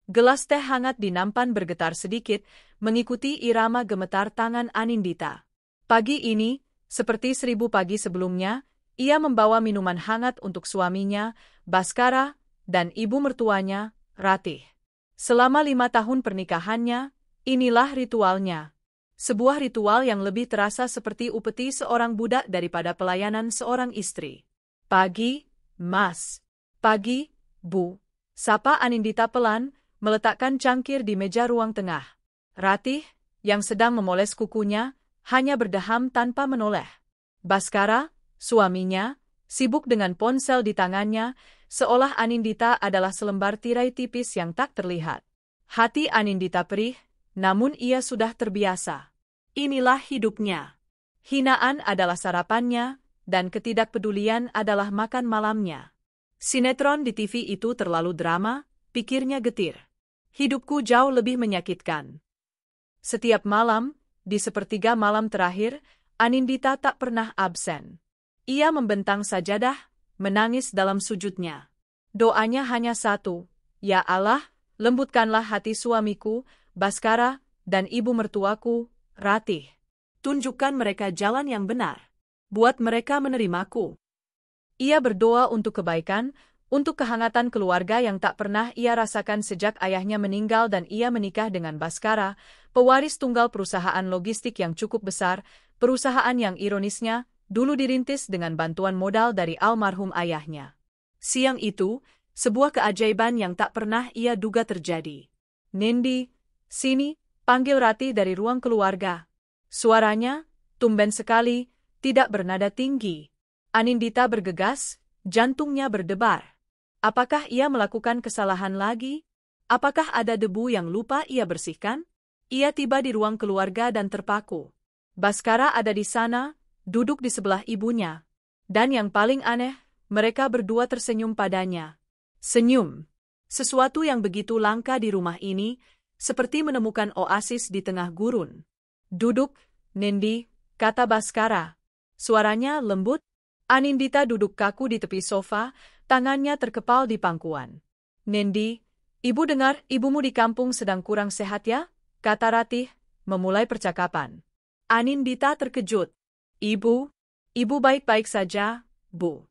Gelas teh hangat di nampan bergetar sedikit, mengikuti irama gemetar tangan Anindita. Pagi ini, seperti 1000 pagi sebelumnya, ia membawa minuman hangat untuk suaminya, Baskara, dan ibu mertuanya, Ratih. Selama 5 tahun pernikahannya, inilah ritualnya. Sebuah ritual yang lebih terasa seperti upeti seorang budak daripada pelayanan seorang istri. Pagi, Mas. Pagi, Bu. Sapa Anindita pelan, meletakkan cangkir di meja ruang tengah. Ratih, yang sedang memoles kukunya, hanya berdeham tanpa menoleh. Baskara, suaminya, sibuk dengan ponsel di tangannya, seolah Anindita adalah selembar tirai tipis yang tak terlihat. Hati Anindita perih, namun ia sudah terbiasa. Inilah hidupnya. Hinaan adalah sarapannya, dan ketidakpedulian adalah makan malamnya. Sinetron di TV itu terlalu drama, pikirnya getir. Hidupku jauh lebih menyakitkan. Setiap malam, di sepertiga malam terakhir, Anindita tak pernah absen. Ia membentang sajadah, menangis dalam sujudnya. Doanya hanya satu, "Ya Allah, lembutkanlah hati suamiku, Baskara, dan ibu mertuaku, Ratih. Tunjukkan mereka jalan yang benar. Buat mereka menerimaku." Ia berdoa untuk kebaikan, untuk kehangatan keluarga yang tak pernah ia rasakan sejak ayahnya meninggal dan ia menikah dengan Baskara, pewaris tunggal perusahaan logistik yang cukup besar, perusahaan yang ironisnya dulu dirintis dengan bantuan modal dari almarhum ayahnya. Siang itu, sebuah keajaiban yang tak pernah ia duga terjadi. "Nindi, sini," panggil Ratih dari ruang keluarga. Suaranya, tumben sekali, tidak bernada tinggi. Anindita bergegas, jantungnya berdebar. Apakah ia melakukan kesalahan lagi? Apakah ada debu yang lupa ia bersihkan? Ia tiba di ruang keluarga dan terpaku. Baskara ada di sana, duduk di sebelah ibunya. Dan yang paling aneh, mereka berdua tersenyum padanya. Senyum. Sesuatu yang begitu langka di rumah ini, seperti menemukan oasis di tengah gurun. "Duduk, Nindi," kata Baskara. Suaranya lembut. Anindita duduk kaku di tepi sofa, tangannya terkepal di pangkuan. "Nindi, ibu dengar ibumu di kampung sedang kurang sehat ya?" kata Ratih, memulai percakapan. Anindita terkejut. Ibu baik-baik saja, Bu.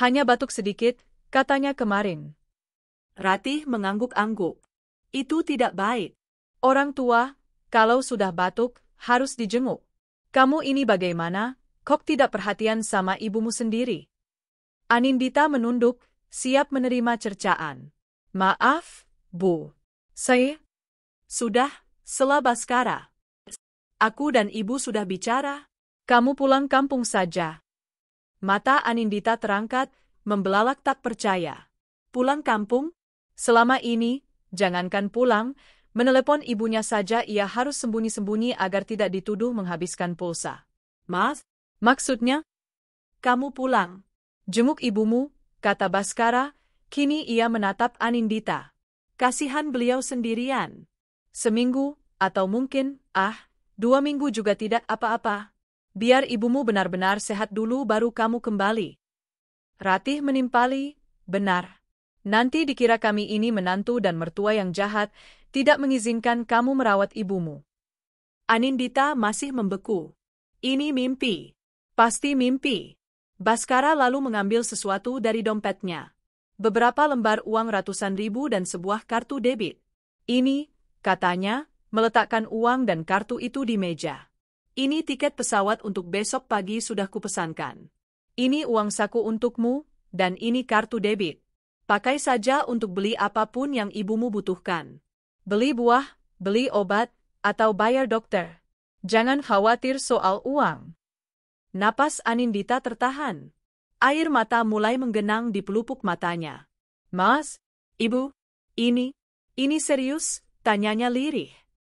Hanya batuk sedikit," katanya kemarin. Ratih mengangguk-angguk. "Itu tidak baik. Orang tua, kalau sudah batuk, harus dijenguk. Kamu ini bagaimana? Kok tidak perhatian sama ibumu sendiri?" Anindita menunduk, siap menerima cercaan. "Maaf, Bu. Sudah, sela Baskara. Aku dan ibu sudah bicara. Kamu pulang kampung saja." Mata Anindita terangkat, membelalak tak percaya. Pulang kampung? Selama ini, jangankan pulang, menelepon ibunya saja ia harus sembunyi-sembunyi agar tidak dituduh menghabiskan pulsa. "Mas, maksudnya? Kamu pulang. Jenguk ibumu," kata Baskara, kini ia menatap Anindita. "Kasihan beliau sendirian. Seminggu, atau mungkin, 2 minggu juga tidak apa-apa. Biar ibumu benar-benar sehat dulu baru kamu kembali." Ratih menimpali, "Benar. Nanti dikira kami ini menantu dan mertua yang jahat, tidak mengizinkan kamu merawat ibumu." Anindita masih membeku. Ini mimpi. Pasti mimpi. Baskara lalu mengambil sesuatu dari dompetnya. Beberapa lembar uang ratusan ribu dan sebuah kartu debit. "Ini," katanya, meletakkan uang dan kartu itu di meja. "Ini tiket pesawat untuk besok pagi sudah kupesankan. Ini uang saku untukmu, dan ini kartu debit. Pakai saja untuk beli apapun yang ibumu butuhkan. Beli buah, beli obat, atau bayar dokter. Jangan khawatir soal uang." Napas Anindita tertahan. Air mata mulai menggenang di pelupuk matanya. "Mas, Ibu, ini serius?" tanyanya lirih.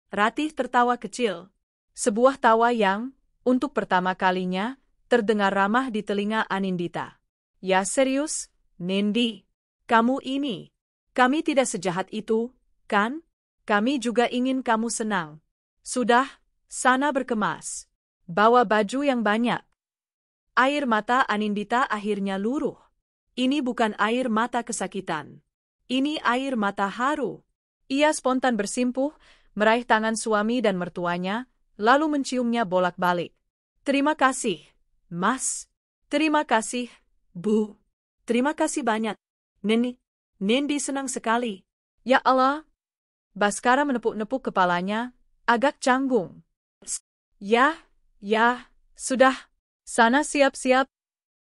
Ratih tertawa kecil. Sebuah tawa yang, untuk pertama kalinya, terdengar ramah di telinga Anindita. "Ya serius, Nindi. Kamu ini. Kami tidak sejahat itu, kan? Kami juga ingin kamu senang. Sudah, sana berkemas. Bawa baju yang banyak." Air mata Anindita akhirnya luruh. Ini bukan air mata kesakitan. Ini air mata haru. Ia spontan bersimpuh, meraih tangan suami dan mertuanya, lalu menciumnya bolak-balik. Terima kasih, Mas. Terima kasih, Bu. Terima kasih banyak, Nenek. Nindi senang sekali. Ya Allah. Baskara menepuk-nepuk kepalanya, agak canggung. Ya, sudah. Sana siap-siap.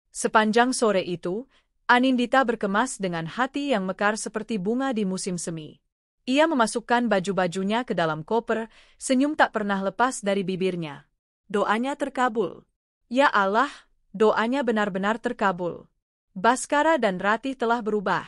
Sepanjang sore itu, Anindita berkemas dengan hati yang mekar seperti bunga di musim semi. Ia memasukkan baju-bajunya ke dalam koper, senyum tak pernah lepas dari bibirnya. Doanya terkabul. Ya Allah, doanya benar-benar terkabul. Baskara dan Ratih telah berubah.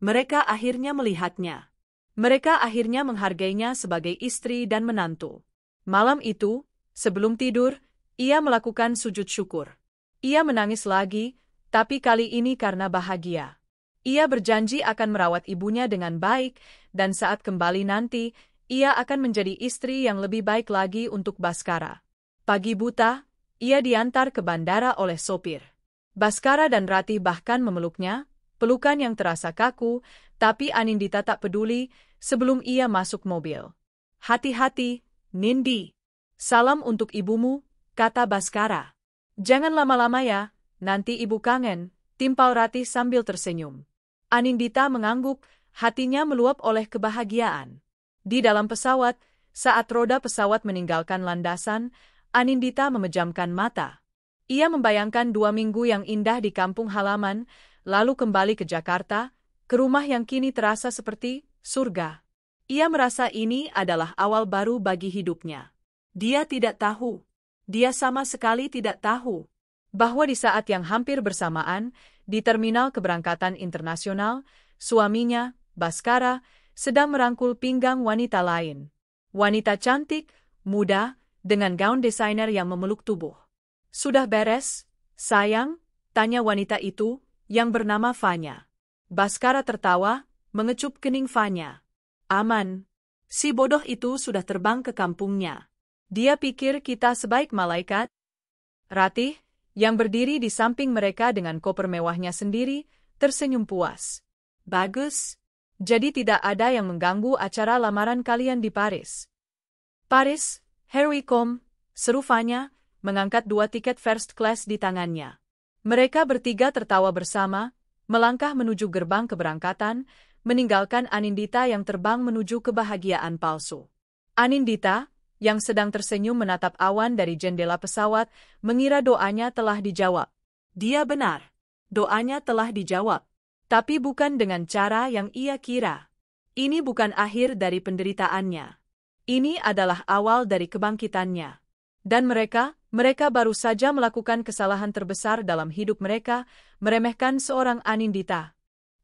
Mereka akhirnya melihatnya. Mereka akhirnya menghargainya sebagai istri dan menantu. Malam itu, sebelum tidur, ia melakukan sujud syukur. Ia menangis lagi, tapi kali ini karena bahagia. Ia berjanji akan merawat ibunya dengan baik, dan saat kembali nanti, ia akan menjadi istri yang lebih baik lagi untuk Baskara. Pagi buta, ia diantar ke bandara oleh sopir. Baskara dan Ratih bahkan memeluknya, pelukan yang terasa kaku, tapi Anindita tak peduli sebelum ia masuk mobil. Hati-hati, Nindi. Salam untuk ibumu, kata Baskara. Jangan lama-lama ya, nanti ibu kangen, timpal Ratih sambil tersenyum. Anindita mengangguk, hatinya meluap oleh kebahagiaan. Di dalam pesawat, saat roda pesawat meninggalkan landasan, Anindita memejamkan mata. Ia membayangkan 2 minggu yang indah di kampung halaman, lalu kembali ke Jakarta, ke rumah yang kini terasa seperti surga. Ia merasa ini adalah awal baru bagi hidupnya. Dia tidak tahu. Dia sama sekali tidak tahu bahwa di saat yang hampir bersamaan, di terminal keberangkatan internasional, suaminya, Baskara, sedang merangkul pinggang wanita lain. Wanita cantik, muda, dengan gaun desainer yang memeluk tubuh. Sudah beres, sayang? Tanya wanita itu, yang bernama Fanya. Baskara tertawa, mengecup kening Fanya. Aman. Si bodoh itu sudah terbang ke kampungnya. Dia pikir kita sebaik malaikat. Ratih, yang berdiri di samping mereka dengan koper mewahnya sendiri, tersenyum puas. Bagus. Jadi tidak ada yang mengganggu acara lamaran kalian di Paris. Paris, here we come, seru Fanya, mengangkat 2 tiket first class di tangannya. Mereka bertiga tertawa bersama, melangkah menuju gerbang keberangkatan, meninggalkan Anindita yang terbang menuju kebahagiaan palsu. Anindita, yang sedang tersenyum menatap awan dari jendela pesawat, mengira doanya telah dijawab. Dia benar. Doanya telah dijawab. Tapi bukan dengan cara yang ia kira. Ini bukan akhir dari penderitaannya. Ini adalah awal dari kebangkitannya. Dan mereka baru saja melakukan kesalahan terbesar dalam hidup mereka, meremehkan seorang Anindita.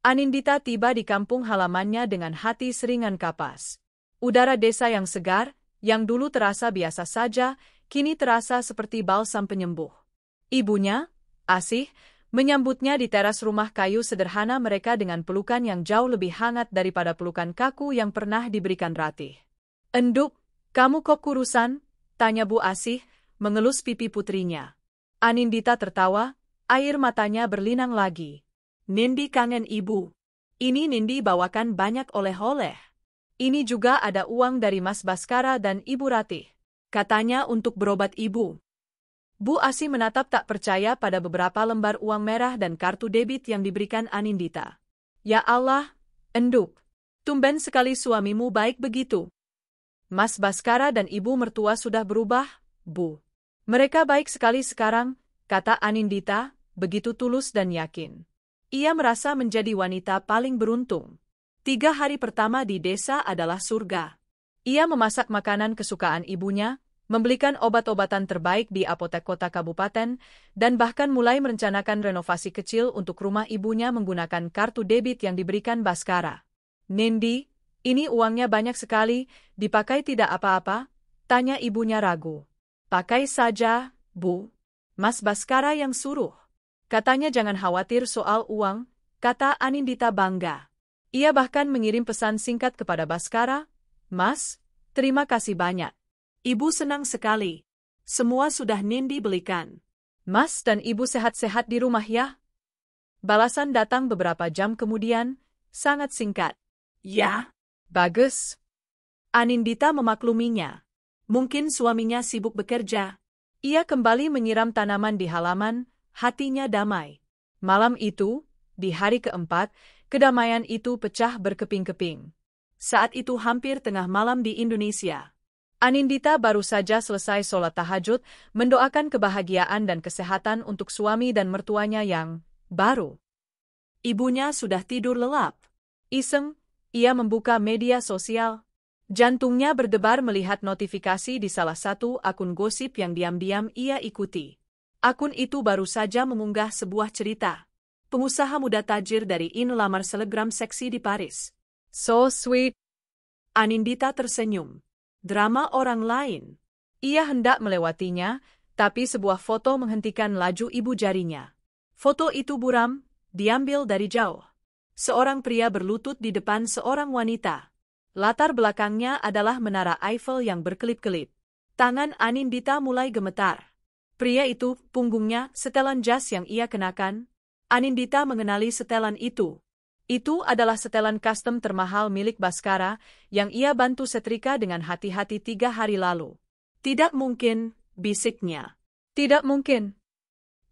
Anindita tiba di kampung halamannya dengan hati seringan kapas. Udara desa yang segar, yang dulu terasa biasa saja, kini terasa seperti balsam penyembuh. Ibunya, Asih, menyambutnya di teras rumah kayu sederhana mereka dengan pelukan yang jauh lebih hangat daripada pelukan kaku yang pernah diberikan Ratih. Enduk, kamu kok kurusan? Tanya Bu Asih, mengelus pipi putrinya. Anindita tertawa, air matanya berlinang lagi. Nindi kangen ibu. Ini Nindi bawakan banyak oleh-oleh. Ini juga ada uang dari Mas Baskara dan Ibu Ratih. Katanya untuk berobat ibu. Bu Asih menatap tak percaya pada beberapa lembar uang merah dan kartu debit yang diberikan Anindita. Ya Allah, Enduk. Tumben sekali suamimu baik begitu. Mas Baskara dan ibu mertua sudah berubah, Bu. Mereka baik sekali sekarang, kata Anindita, begitu tulus dan yakin. Ia merasa menjadi wanita paling beruntung. 3 hari pertama di desa adalah surga. Ia memasak makanan kesukaan ibunya, membelikan obat-obatan terbaik di apotek kota kabupaten, dan bahkan mulai merencanakan renovasi kecil untuk rumah ibunya menggunakan kartu debit yang diberikan Baskara. Nindi, ini uangnya banyak sekali, dipakai tidak apa-apa? Tanya ibunya ragu. Pakai saja, Bu. Mas Baskara yang suruh. Katanya jangan khawatir soal uang, kata Anindita bangga. Ia bahkan mengirim pesan singkat kepada Baskara, Mas, terima kasih banyak. Ibu senang sekali. Semua sudah Nindi belikan. Mas dan ibu sehat-sehat di rumah ya? Balasan datang beberapa jam kemudian, sangat singkat. Ya. Bagus. Anindita memakluminya. Mungkin suaminya sibuk bekerja. Ia kembali menyiram tanaman di halaman, hatinya damai. Malam itu, di hari keempat, kedamaian itu pecah berkeping-keping. Saat itu hampir tengah malam di Indonesia. Anindita baru saja selesai sholat tahajud, mendoakan kebahagiaan dan kesehatan untuk suami dan mertuanya yang baru. Ibunya sudah tidur lelap. Iseng, ia membuka media sosial. Jantungnya berdebar melihat notifikasi di salah satu akun gosip yang diam-diam ia ikuti. Akun itu baru saja mengunggah sebuah cerita. Pengusaha muda tajir dari lamar selebgram seksi di Paris. So sweet. Anindita tersenyum. Drama orang lain. Ia hendak melewatinya, tapi sebuah foto menghentikan laju ibu jarinya. Foto itu buram, diambil dari jauh. Seorang pria berlutut di depan seorang wanita. Latar belakangnya adalah menara Eiffel yang berkelip-kelip. Tangan Anindita mulai gemetar. Pria itu, punggungnya, setelan jas yang ia kenakan. Anindita mengenali setelan itu. Itu adalah setelan custom termahal milik Baskara, yang ia bantu setrika dengan hati-hati 3 hari lalu. Tidak mungkin, bisiknya. Tidak mungkin.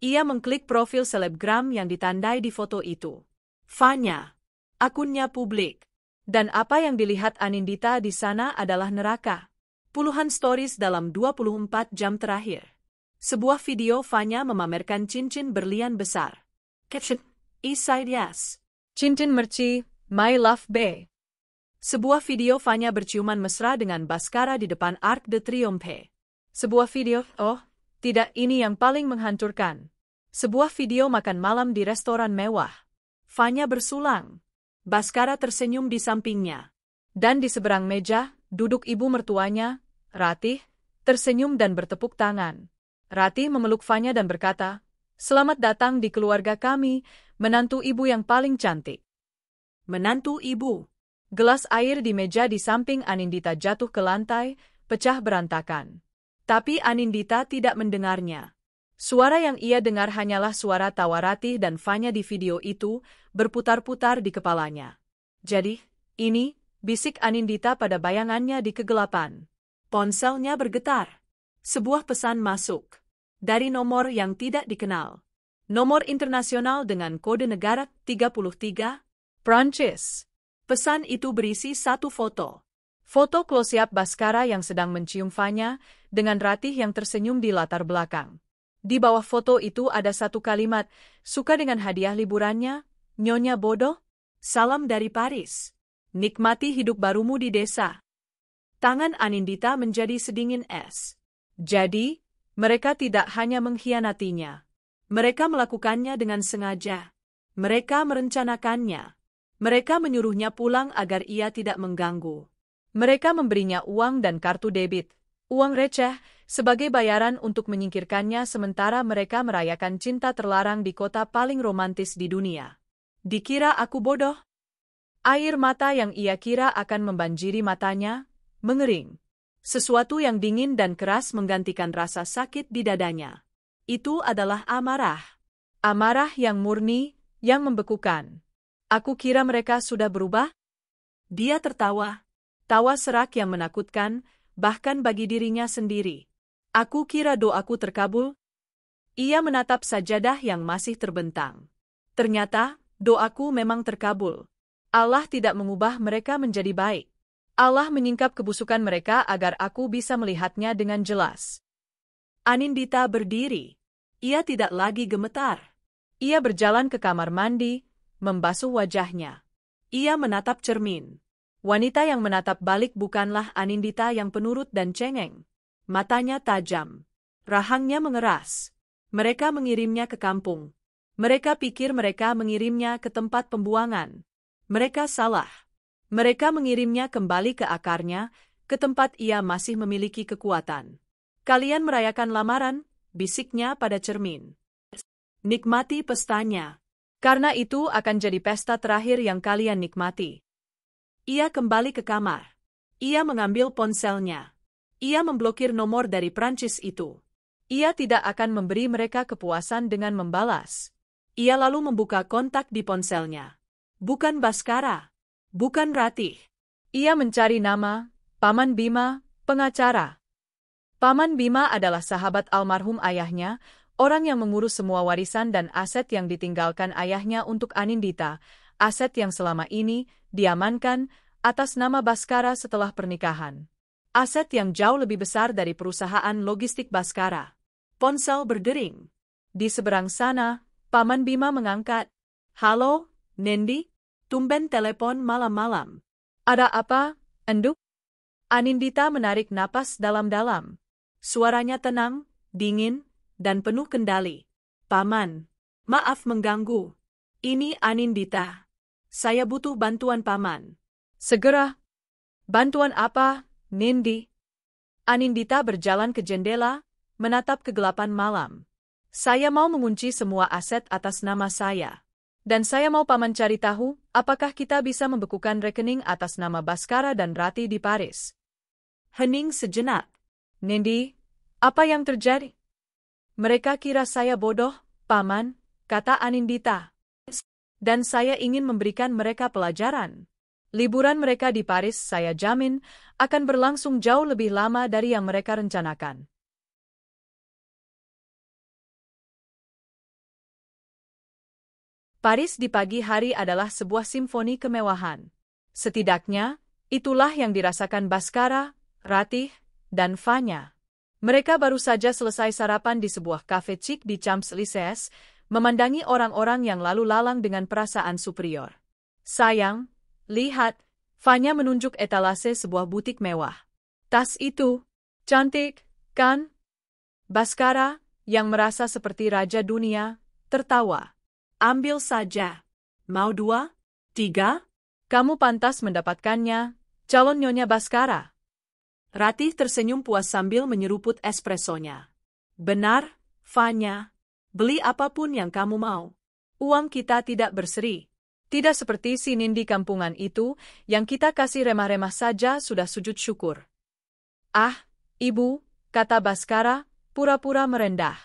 Ia mengklik profil selebgram yang ditandai di foto itu. Fanya. Akunnya publik. Dan apa yang dilihat Anindita di sana adalah neraka. Puluhan stories dalam 24 jam terakhir. Sebuah video Fanya memamerkan cincin berlian besar. Caption, Eastside Yes. Cincin merci, my love bae. Sebuah video Fanya berciuman mesra dengan Baskara di depan Arc de Triomphe. Sebuah video, oh, tidak, ini yang paling menghancurkan. Sebuah video makan malam di restoran mewah. Fanya bersulang. Baskara tersenyum di sampingnya. Dan di seberang meja, duduk ibu mertuanya, Ratih, tersenyum dan bertepuk tangan. Ratih memeluk Fanya dan berkata, "Selamat datang di keluarga kami, menantu ibu yang paling cantik." Menantu ibu. Gelas air di meja di samping Anindita jatuh ke lantai, pecah berantakan. Tapi Anindita tidak mendengarnya. Suara yang ia dengar hanyalah suara tawa Ratih dan Fanya di video itu, berputar-putar di kepalanya. Jadi, ini, bisik Anindita pada bayangannya di kegelapan. Ponselnya bergetar. Sebuah pesan masuk. Dari nomor yang tidak dikenal. Nomor internasional dengan kode negara 33, Prancis. Pesan itu berisi satu foto. Foto close-up Baskara yang sedang mencium Fanya, dengan Ratih yang tersenyum di latar belakang. Di bawah foto itu ada satu kalimat, "Suka dengan hadiah liburannya, Nyonya bodoh? Salam dari Paris. Nikmati hidup barumu di desa." Tangan Anindita menjadi sedingin es. Jadi, mereka tidak hanya mengkhianatinya. Mereka melakukannya dengan sengaja. Mereka merencanakannya. Mereka menyuruhnya pulang agar ia tidak mengganggu. Mereka memberinya uang dan kartu debit, uang receh, sebagai bayaran untuk menyingkirkannya sementara mereka merayakan cinta terlarang di kota paling romantis di dunia. Dikira aku bodoh? Air mata yang ia kira akan membanjiri matanya, mengering. Sesuatu yang dingin dan keras menggantikan rasa sakit di dadanya. Itu adalah amarah. Amarah yang murni, yang membekukan. Aku kira mereka sudah berubah? Dia tertawa. Tawa serak yang menakutkan, bahkan bagi dirinya sendiri. Aku kira doaku terkabul. Ia menatap sajadah yang masih terbentang. Ternyata, doaku memang terkabul. Allah tidak mengubah mereka menjadi baik. Allah menyingkap kebusukan mereka agar aku bisa melihatnya dengan jelas. Anindita berdiri. Ia tidak lagi gemetar. Ia berjalan ke kamar mandi, membasuh wajahnya. Ia menatap cermin. Wanita yang menatap balik bukanlah Anindita yang penurut dan cengeng. Matanya tajam. Rahangnya mengeras. Mereka mengirimnya ke kampung. Mereka pikir mereka mengirimnya ke tempat pembuangan. Mereka salah. Mereka mengirimnya kembali ke akarnya, ke tempat ia masih memiliki kekuatan. Kalian merayakan lamaran, bisiknya pada cermin. Nikmati pestanya. Karena itu akan jadi pesta terakhir yang kalian nikmati. Ia kembali ke kamar. Ia mengambil ponselnya. Ia memblokir nomor dari Prancis itu. Ia tidak akan memberi mereka kepuasan dengan membalas. Ia lalu membuka kontak di ponselnya. Bukan Baskara. Bukan Ratih. Ia mencari nama, Paman Bima, pengacara. Paman Bima adalah sahabat almarhum ayahnya, orang yang mengurus semua warisan dan aset yang ditinggalkan ayahnya untuk Anindita, aset yang selama ini diamankan atas nama Baskara setelah pernikahan. Aset yang jauh lebih besar dari perusahaan logistik Baskara. Ponsel berdering. Di seberang sana, Paman Bima mengangkat. Halo, Nendi? Tumben telepon malam-malam. Ada apa, Enduk? Anindita menarik napas dalam-dalam. Suaranya tenang, dingin, dan penuh kendali. Paman, maaf mengganggu. Ini Anindita. Saya butuh bantuan Paman. Segera. Bantuan apa, Nindi? Anindita berjalan ke jendela, menatap kegelapan malam. Saya mau mengunci semua aset atas nama saya. Dan saya mau Paman cari tahu, apakah kita bisa membekukan rekening atas nama Baskara dan Rati di Paris. Hening sejenak. Nindi, apa yang terjadi? Mereka kira saya bodoh, Paman, kata Anindita. Dan saya ingin memberikan mereka pelajaran. Liburan mereka di Paris saya jamin akan berlangsung jauh lebih lama dari yang mereka rencanakan. Paris di pagi hari adalah sebuah simfoni kemewahan. Setidaknya, itulah yang dirasakan Baskara, Ratih, dan Fanya. Mereka baru saja selesai sarapan di sebuah kafe chic di Champs-Élysées, memandangi orang-orang yang lalu lalang dengan perasaan superior. Sayang, lihat, Fanya menunjuk etalase sebuah butik mewah. Tas itu, cantik, kan? Baskara, yang merasa seperti raja dunia, tertawa. Ambil saja. Mau 2? 3? Kamu pantas mendapatkannya, calon Nyonya Baskara. Ratih tersenyum puas sambil menyeruput espressonya. Benar, Fanya. Beli apapun yang kamu mau. Uang kita tidak berseri. Tidak seperti si Nindi kampungan itu, yang kita kasih remah-remah saja sudah sujud syukur. Ah, Ibu, kata Baskara, pura-pura merendah.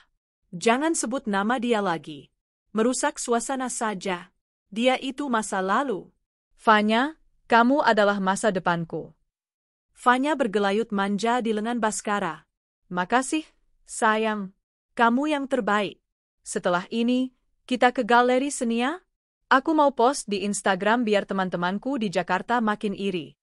Jangan sebut nama dia lagi. Merusak suasana saja. Dia itu masa lalu. Fanya, kamu adalah masa depanku. Fanya bergelayut manja di lengan Baskara. Makasih, sayang. Kamu yang terbaik. Setelah ini, kita ke galeri seni ya? Aku mau post di Instagram biar teman-temanku di Jakarta makin iri.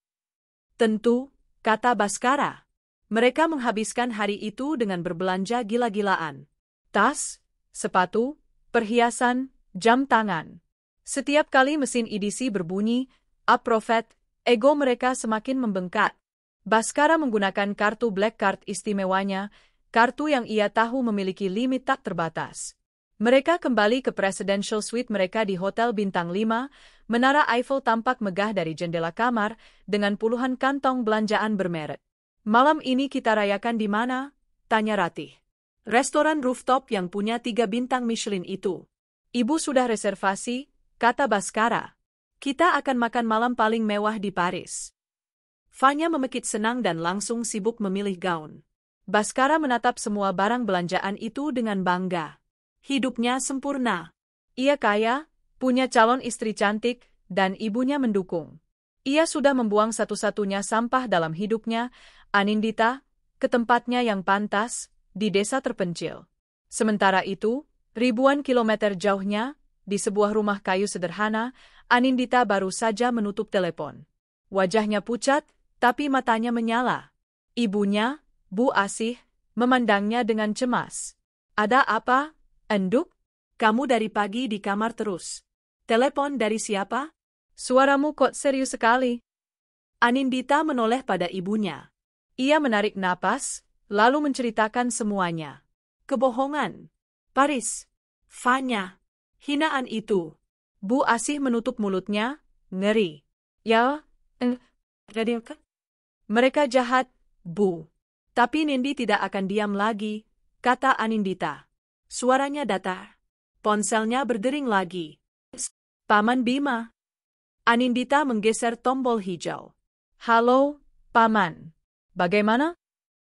Tentu, kata Baskara. Mereka menghabiskan hari itu dengan berbelanja gila-gilaan. Tas, sepatu, perhiasan, jam tangan. Setiap kali mesin edisi berbunyi, Aprofet, ego mereka semakin membengkak. Baskara menggunakan kartu Black Card istimewanya, kartu yang ia tahu memiliki limit tak terbatas. Mereka kembali ke Presidential Suite mereka di Hotel Bintang 5, Menara Eiffel tampak megah dari jendela kamar, dengan puluhan kantong belanjaan bermerek. Malam ini kita rayakan di mana? Tanya Ratih. Restoran rooftop yang punya 3 bintang Michelin itu. Ibu sudah reservasi, kata Baskara. Kita akan makan malam paling mewah di Paris. Fanya memekik senang dan langsung sibuk memilih gaun. Baskara menatap semua barang belanjaan itu dengan bangga. Hidupnya sempurna. Ia kaya, punya calon istri cantik, dan ibunya mendukung. Ia sudah membuang satu-satunya sampah dalam hidupnya, Anindita, ke tempatnya yang pantas, di desa terpencil. Sementara itu, ribuan kilometer jauhnya, di sebuah rumah kayu sederhana, Anindita baru saja menutup telepon. Wajahnya pucat, tapi matanya menyala. Ibunya, Bu Asih, memandangnya dengan cemas. Ada apa, Enduk? Kamu dari pagi di kamar terus. Telepon dari siapa? Suaramu kok serius sekali. Anindita menoleh pada ibunya. Ia menarik napas, lalu menceritakan semuanya. Kebohongan. Paris. Fanya. Hinaan itu. Bu Asih menutup mulutnya, ngeri. Ya, mereka jahat, Bu. Tapi Nindi tidak akan diam lagi, kata Anindita. Suaranya datar. Ponselnya berdering lagi. Paman Bima. Anindita menggeser tombol hijau. Halo, Paman. Bagaimana?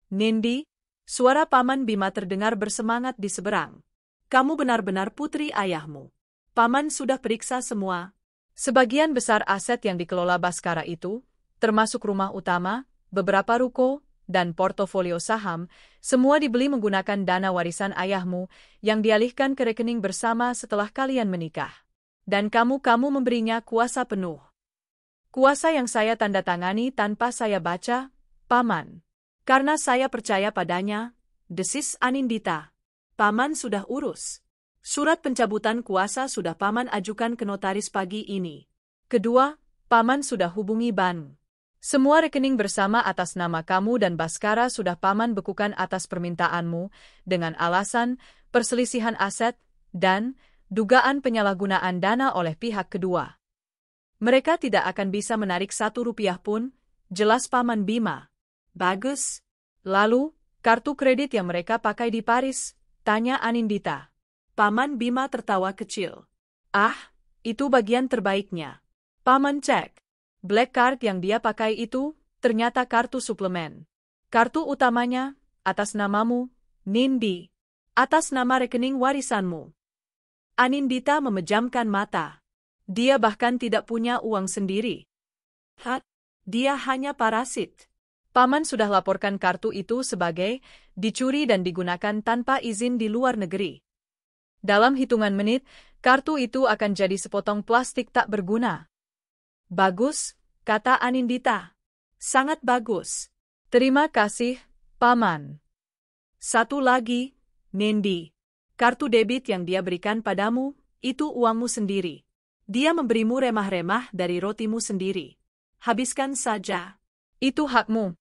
Nindi, suara Paman Bima terdengar bersemangat di seberang. Kamu benar-benar putri ayahmu. Paman sudah periksa semua. Sebagian besar aset yang dikelola Baskara itu, termasuk rumah utama, beberapa ruko, dan portofolio saham, semua dibeli menggunakan dana warisan ayahmu yang dialihkan ke rekening bersama setelah kalian menikah. Dan kamu memberinya kuasa penuh. Kuasa yang saya tanda tangani tanpa saya baca, Paman. Karena saya percaya padanya, desis Anindita. Paman sudah urus. Surat pencabutan kuasa sudah Paman ajukan ke notaris pagi ini. Kedua, Paman sudah hubungi bank. Semua rekening bersama atas nama kamu dan Baskara sudah Paman bekukan atas permintaanmu dengan alasan perselisihan aset dan dugaan penyalahgunaan dana oleh pihak kedua. Mereka tidak akan bisa menarik 1 rupiah pun, jelas Paman Bima. Bagus. Lalu, kartu kredit yang mereka pakai di Paris, tanya Anindita. Paman Bima tertawa kecil. Ah, itu bagian terbaiknya. Paman cek. Black card yang dia pakai itu, ternyata kartu suplemen. Kartu utamanya, atas namamu, Nindi. Atas nama rekening warisanmu. Anindita memejamkan mata. Dia bahkan tidak punya uang sendiri. Dia hanya parasit. Paman sudah laporkan kartu itu sebagai dicuri dan digunakan tanpa izin di luar negeri. Dalam hitungan menit, kartu itu akan jadi sepotong plastik tak berguna. Bagus, kata Anindita. Sangat bagus. Terima kasih, Paman. Satu lagi, Nindi. Kartu debit yang dia berikan padamu, itu uangmu sendiri. Dia memberimu remah-remah dari rotimu sendiri. Habiskan saja. Itu hakmu.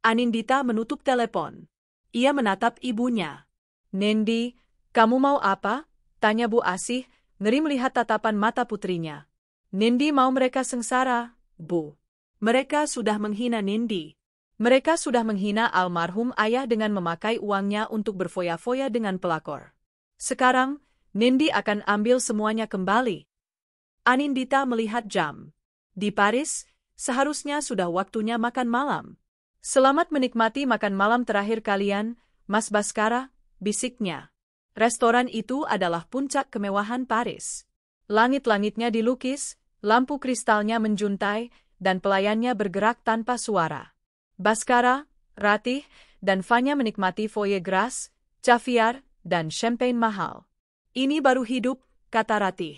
Anindita menutup telepon. Ia menatap ibunya. Nindi, kamu mau apa? Tanya Bu Asih, ngeri melihat tatapan mata putrinya. Nindi mau mereka sengsara, Bu. Mereka sudah menghina Nindi. Mereka sudah menghina almarhum ayah dengan memakai uangnya untuk berfoya-foya dengan pelakor. Sekarang, Nindi akan ambil semuanya kembali. Anindita melihat jam. Di Paris, seharusnya sudah waktunya makan malam. Selamat menikmati makan malam terakhir kalian, Mas Baskara, bisiknya. Restoran itu adalah puncak kemewahan Paris. Langit-langitnya dilukis, lampu kristalnya menjuntai, dan pelayannya bergerak tanpa suara. Baskara, Ratih, dan Fanya menikmati foyer gras, caviar, dan champagne mahal. Ini baru hidup, kata Ratih.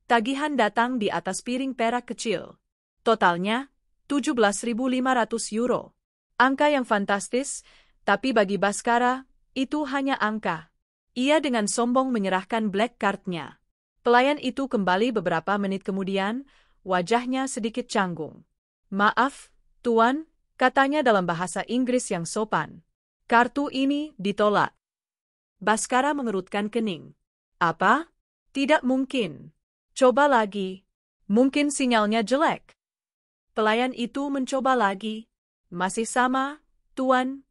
Tagihan datang di atas piring perak kecil. Totalnya, 17.500 euro. Angka yang fantastis, tapi bagi Baskara, itu hanya angka. Ia dengan sombong menyerahkan black card-nya. Pelayan itu kembali beberapa menit kemudian, wajahnya sedikit canggung. Maaf, Tuan, katanya dalam bahasa Inggris yang sopan. Kartu ini ditolak. Baskara mengerutkan kening. Apa? Tidak mungkin. Coba lagi. Mungkin sinyalnya jelek. Pelayan itu mencoba lagi. Masih sama, Tuan.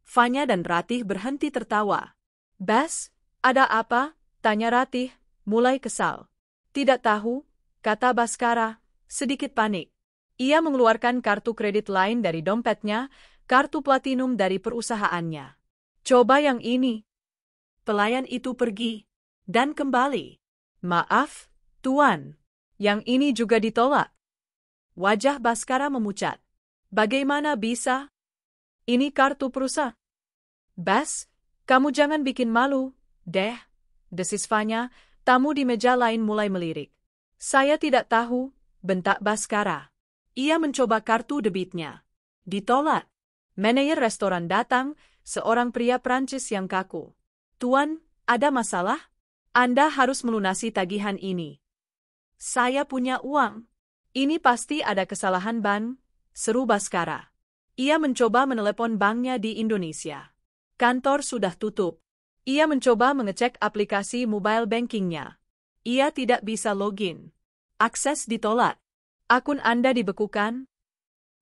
Fanya dan Ratih berhenti tertawa. Bas, ada apa? Tanya Ratih, mulai kesal. Tidak tahu, kata Baskara, sedikit panik. Ia mengeluarkan kartu kredit lain dari dompetnya, kartu platinum dari perusahaannya. Coba yang ini. Pelayan itu pergi, dan kembali. Maaf, Tuan. Yang ini juga ditolak. Wajah Baskara memucat. Bagaimana bisa? Ini kartu perusahaan. Bas, kamu jangan bikin malu, deh. Desis Fanya, tamu di meja lain mulai melirik. Saya tidak tahu, bentak Baskara. Ia mencoba kartu debitnya. Ditolak. Manajer restoran datang, seorang pria Prancis yang kaku. Tuan, ada masalah? Anda harus melunasi tagihan ini. Saya punya uang. Ini pasti ada kesalahan bank, seru Baskara. Ia mencoba menelepon banknya di Indonesia. Kantor sudah tutup. Ia mencoba mengecek aplikasi mobile bankingnya. Ia tidak bisa login. Akses ditolak. Akun Anda dibekukan?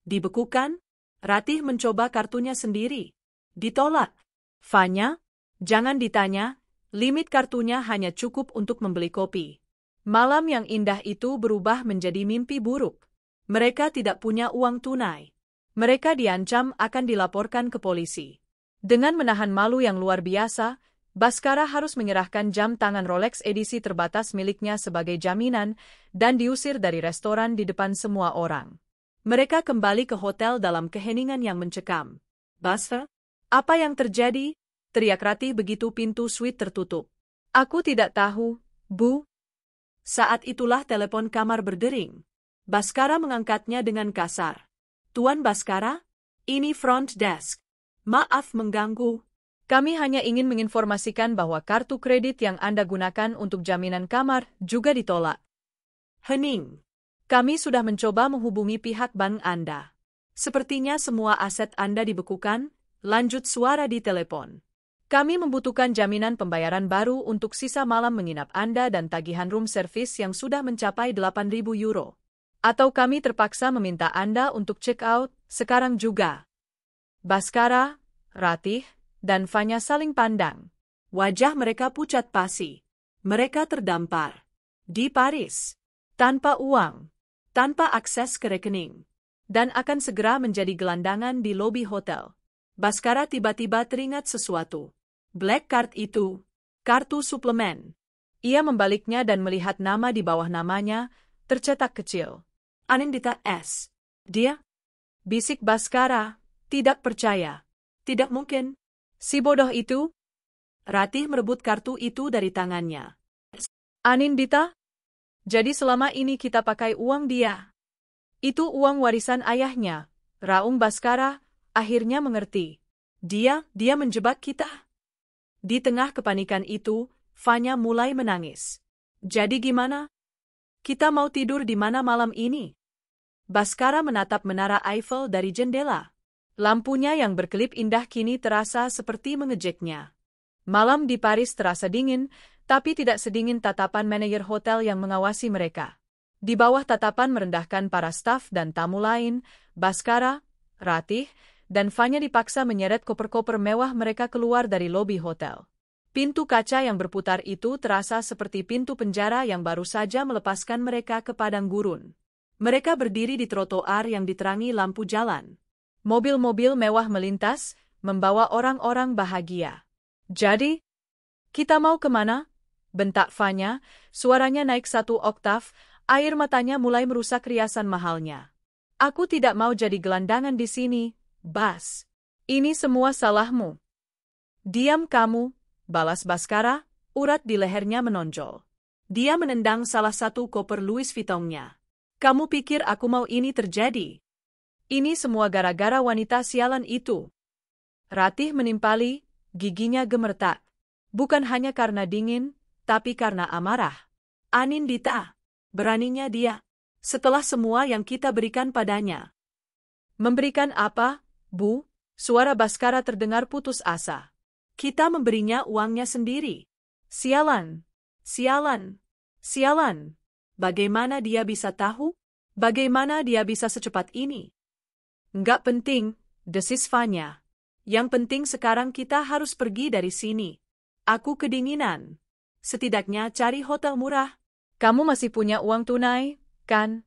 Dibekukan? Ratih mencoba kartunya sendiri. Ditolak. Fanya, jangan ditanya, limit kartunya hanya cukup untuk membeli kopi. Malam yang indah itu berubah menjadi mimpi buruk. Mereka tidak punya uang tunai. Mereka diancam akan dilaporkan ke polisi. Dengan menahan malu yang luar biasa, Baskara harus menyerahkan jam tangan Rolex edisi terbatas miliknya sebagai jaminan dan diusir dari restoran di depan semua orang. Mereka kembali ke hotel dalam keheningan yang mencekam. Basra, apa yang terjadi? Teriak Ratih begitu pintu suite tertutup. Aku tidak tahu, Bu. Saat itulah telepon kamar berdering. Baskara mengangkatnya dengan kasar. Tuan Baskara? Ini front desk. Maaf mengganggu. Kami hanya ingin menginformasikan bahwa kartu kredit yang Anda gunakan untuk jaminan kamar juga ditolak. Hening. Kami sudah mencoba menghubungi pihak bank Anda. Sepertinya semua aset Anda dibekukan, lanjut suara di telepon. Kami membutuhkan jaminan pembayaran baru untuk sisa malam menginap Anda dan tagihan room service yang sudah mencapai 8.000 euro. Atau kami terpaksa meminta Anda untuk check out sekarang juga. Baskara, Ratih, dan Fanya saling pandang. Wajah mereka pucat pasi. Mereka terdampar. Di Paris. Tanpa uang. Tanpa akses ke rekening. Dan akan segera menjadi gelandangan di lobi hotel. Baskara tiba-tiba teringat sesuatu. Black card itu. Kartu suplemen. Ia membaliknya dan melihat nama di bawah namanya, tercetak kecil. Anindita S. Dia? Bisik Baskara, tidak percaya. Tidak mungkin. Si bodoh itu? Ratih merebut kartu itu dari tangannya. Anindita? Jadi selama ini kita pakai uang dia. Itu uang warisan ayahnya. Raung Baskara akhirnya mengerti. Dia menjebak kita. Di tengah kepanikan itu, Fanya mulai menangis. Jadi gimana? Kita mau tidur di mana malam ini? Baskara menatap menara Eiffel dari jendela. Lampunya yang berkelip indah kini terasa seperti mengejeknya. Malam di Paris terasa dingin, tapi tidak sedingin tatapan manajer hotel yang mengawasi mereka. Di bawah tatapan merendahkan para staf dan tamu lain, Baskara, Ratih, dan Fanya dipaksa menyeret koper-koper mewah mereka keluar dari lobi hotel. Pintu kaca yang berputar itu terasa seperti pintu penjara yang baru saja melepaskan mereka ke padang gurun. Mereka berdiri di trotoar yang diterangi lampu jalan. Mobil-mobil mewah melintas, membawa orang-orang bahagia. Jadi, kita mau kemana? Bentak Fanya, suaranya naik 1 oktav, air matanya mulai merusak riasan mahalnya. Aku tidak mau jadi gelandangan di sini, Bas. Ini semua salahmu. Diam kamu, balas Baskara, urat di lehernya menonjol. Dia menendang salah satu koper Louis Vuitton-nya. Kamu pikir aku mau ini terjadi? Ini semua gara-gara wanita sialan itu. Ratih menimpali, giginya gemertak. Bukan hanya karena dingin, tapi karena amarah. Anindita, beraninya dia. Setelah semua yang kita berikan padanya. Memberikan apa, Bu? Suara Baskara terdengar putus asa. Kita memberinya uangnya sendiri. Sialan. Sialan. Sialan. Bagaimana dia bisa tahu? Bagaimana dia bisa secepat ini? Enggak penting, desis Fanya. Yang penting sekarang kita harus pergi dari sini. Aku kedinginan. Setidaknya cari hotel murah. Kamu masih punya uang tunai, kan?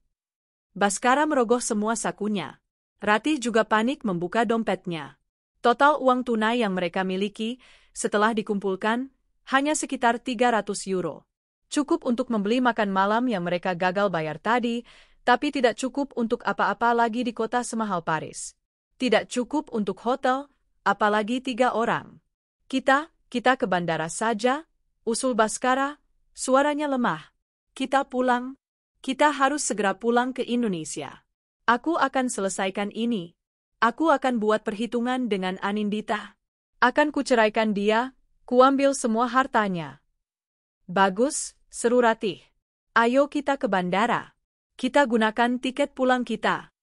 Baskara merogoh semua sakunya. Ratih juga panik membuka dompetnya. Total uang tunai yang mereka miliki, setelah dikumpulkan, hanya sekitar 300 euro. Cukup untuk membeli makan malam yang mereka gagal bayar tadi, tapi tidak cukup untuk apa-apa lagi di kota semahal Paris. Tidak cukup untuk hotel, apalagi 3 orang. Kita ke bandara saja, usul Baskara, suaranya lemah. Kita pulang. Kita harus segera pulang ke Indonesia. Aku akan selesaikan ini. Aku akan buat perhitungan dengan Anindita. Akan kuceraikan dia, kuambil semua hartanya. Bagus, seru Ratih. Ayo kita ke bandara. Kita gunakan tiket pulang kita.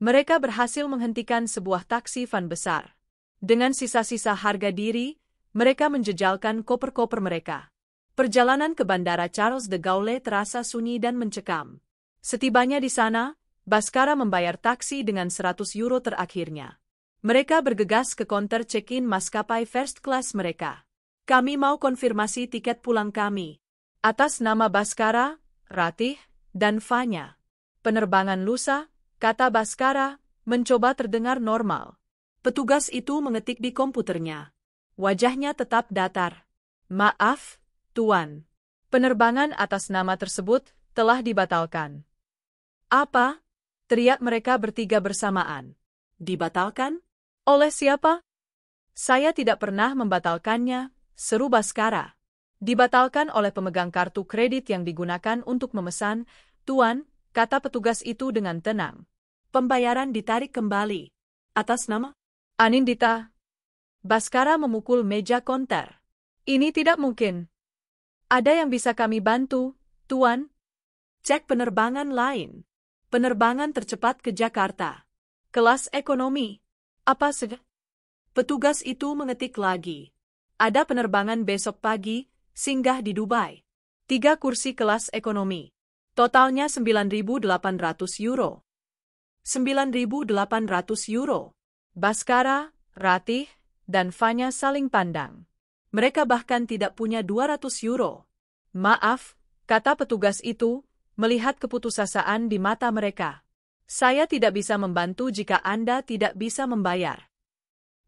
Mereka berhasil menghentikan sebuah taksi van besar. Dengan sisa-sisa harga diri, mereka menjejalkan koper-koper mereka. Perjalanan ke bandara Charles de Gaulle terasa sunyi dan mencekam. Setibanya di sana, Baskara membayar taksi dengan 100 euro terakhirnya. Mereka bergegas ke konter check-in maskapai first class mereka. Kami mau konfirmasi tiket pulang kami. Atas nama Baskara, Ratih, dan Fanya. Penerbangan lusa, kata Baskara, mencoba terdengar normal. Petugas itu mengetik di komputernya. Wajahnya tetap datar. Maaf, Tuan. Penerbangan atas nama tersebut telah dibatalkan. Apa? teriak mereka bertiga bersamaan. Dibatalkan? Oleh siapa? Saya tidak pernah membatalkannya, seru Baskara. Dibatalkan oleh pemegang kartu kredit yang digunakan untuk memesan, Tuan, kata petugas itu dengan tenang. Pembayaran ditarik kembali. Atas nama? Anindita. Baskara memukul meja konter. Ini tidak mungkin. Ada yang bisa kami bantu, Tuan? Cek penerbangan lain. Penerbangan tercepat ke Jakarta. Kelas ekonomi. Apa sih? Petugas itu mengetik lagi. Ada penerbangan besok pagi, singgah di Dubai. 3 kursi kelas ekonomi. Totalnya 9.800 euro. 9.800 euro. Baskara, Ratih, dan Fanya saling pandang. Mereka bahkan tidak punya 200 euro. Maaf, kata petugas itu, melihat keputusasaan di mata mereka. Saya tidak bisa membantu jika Anda tidak bisa membayar.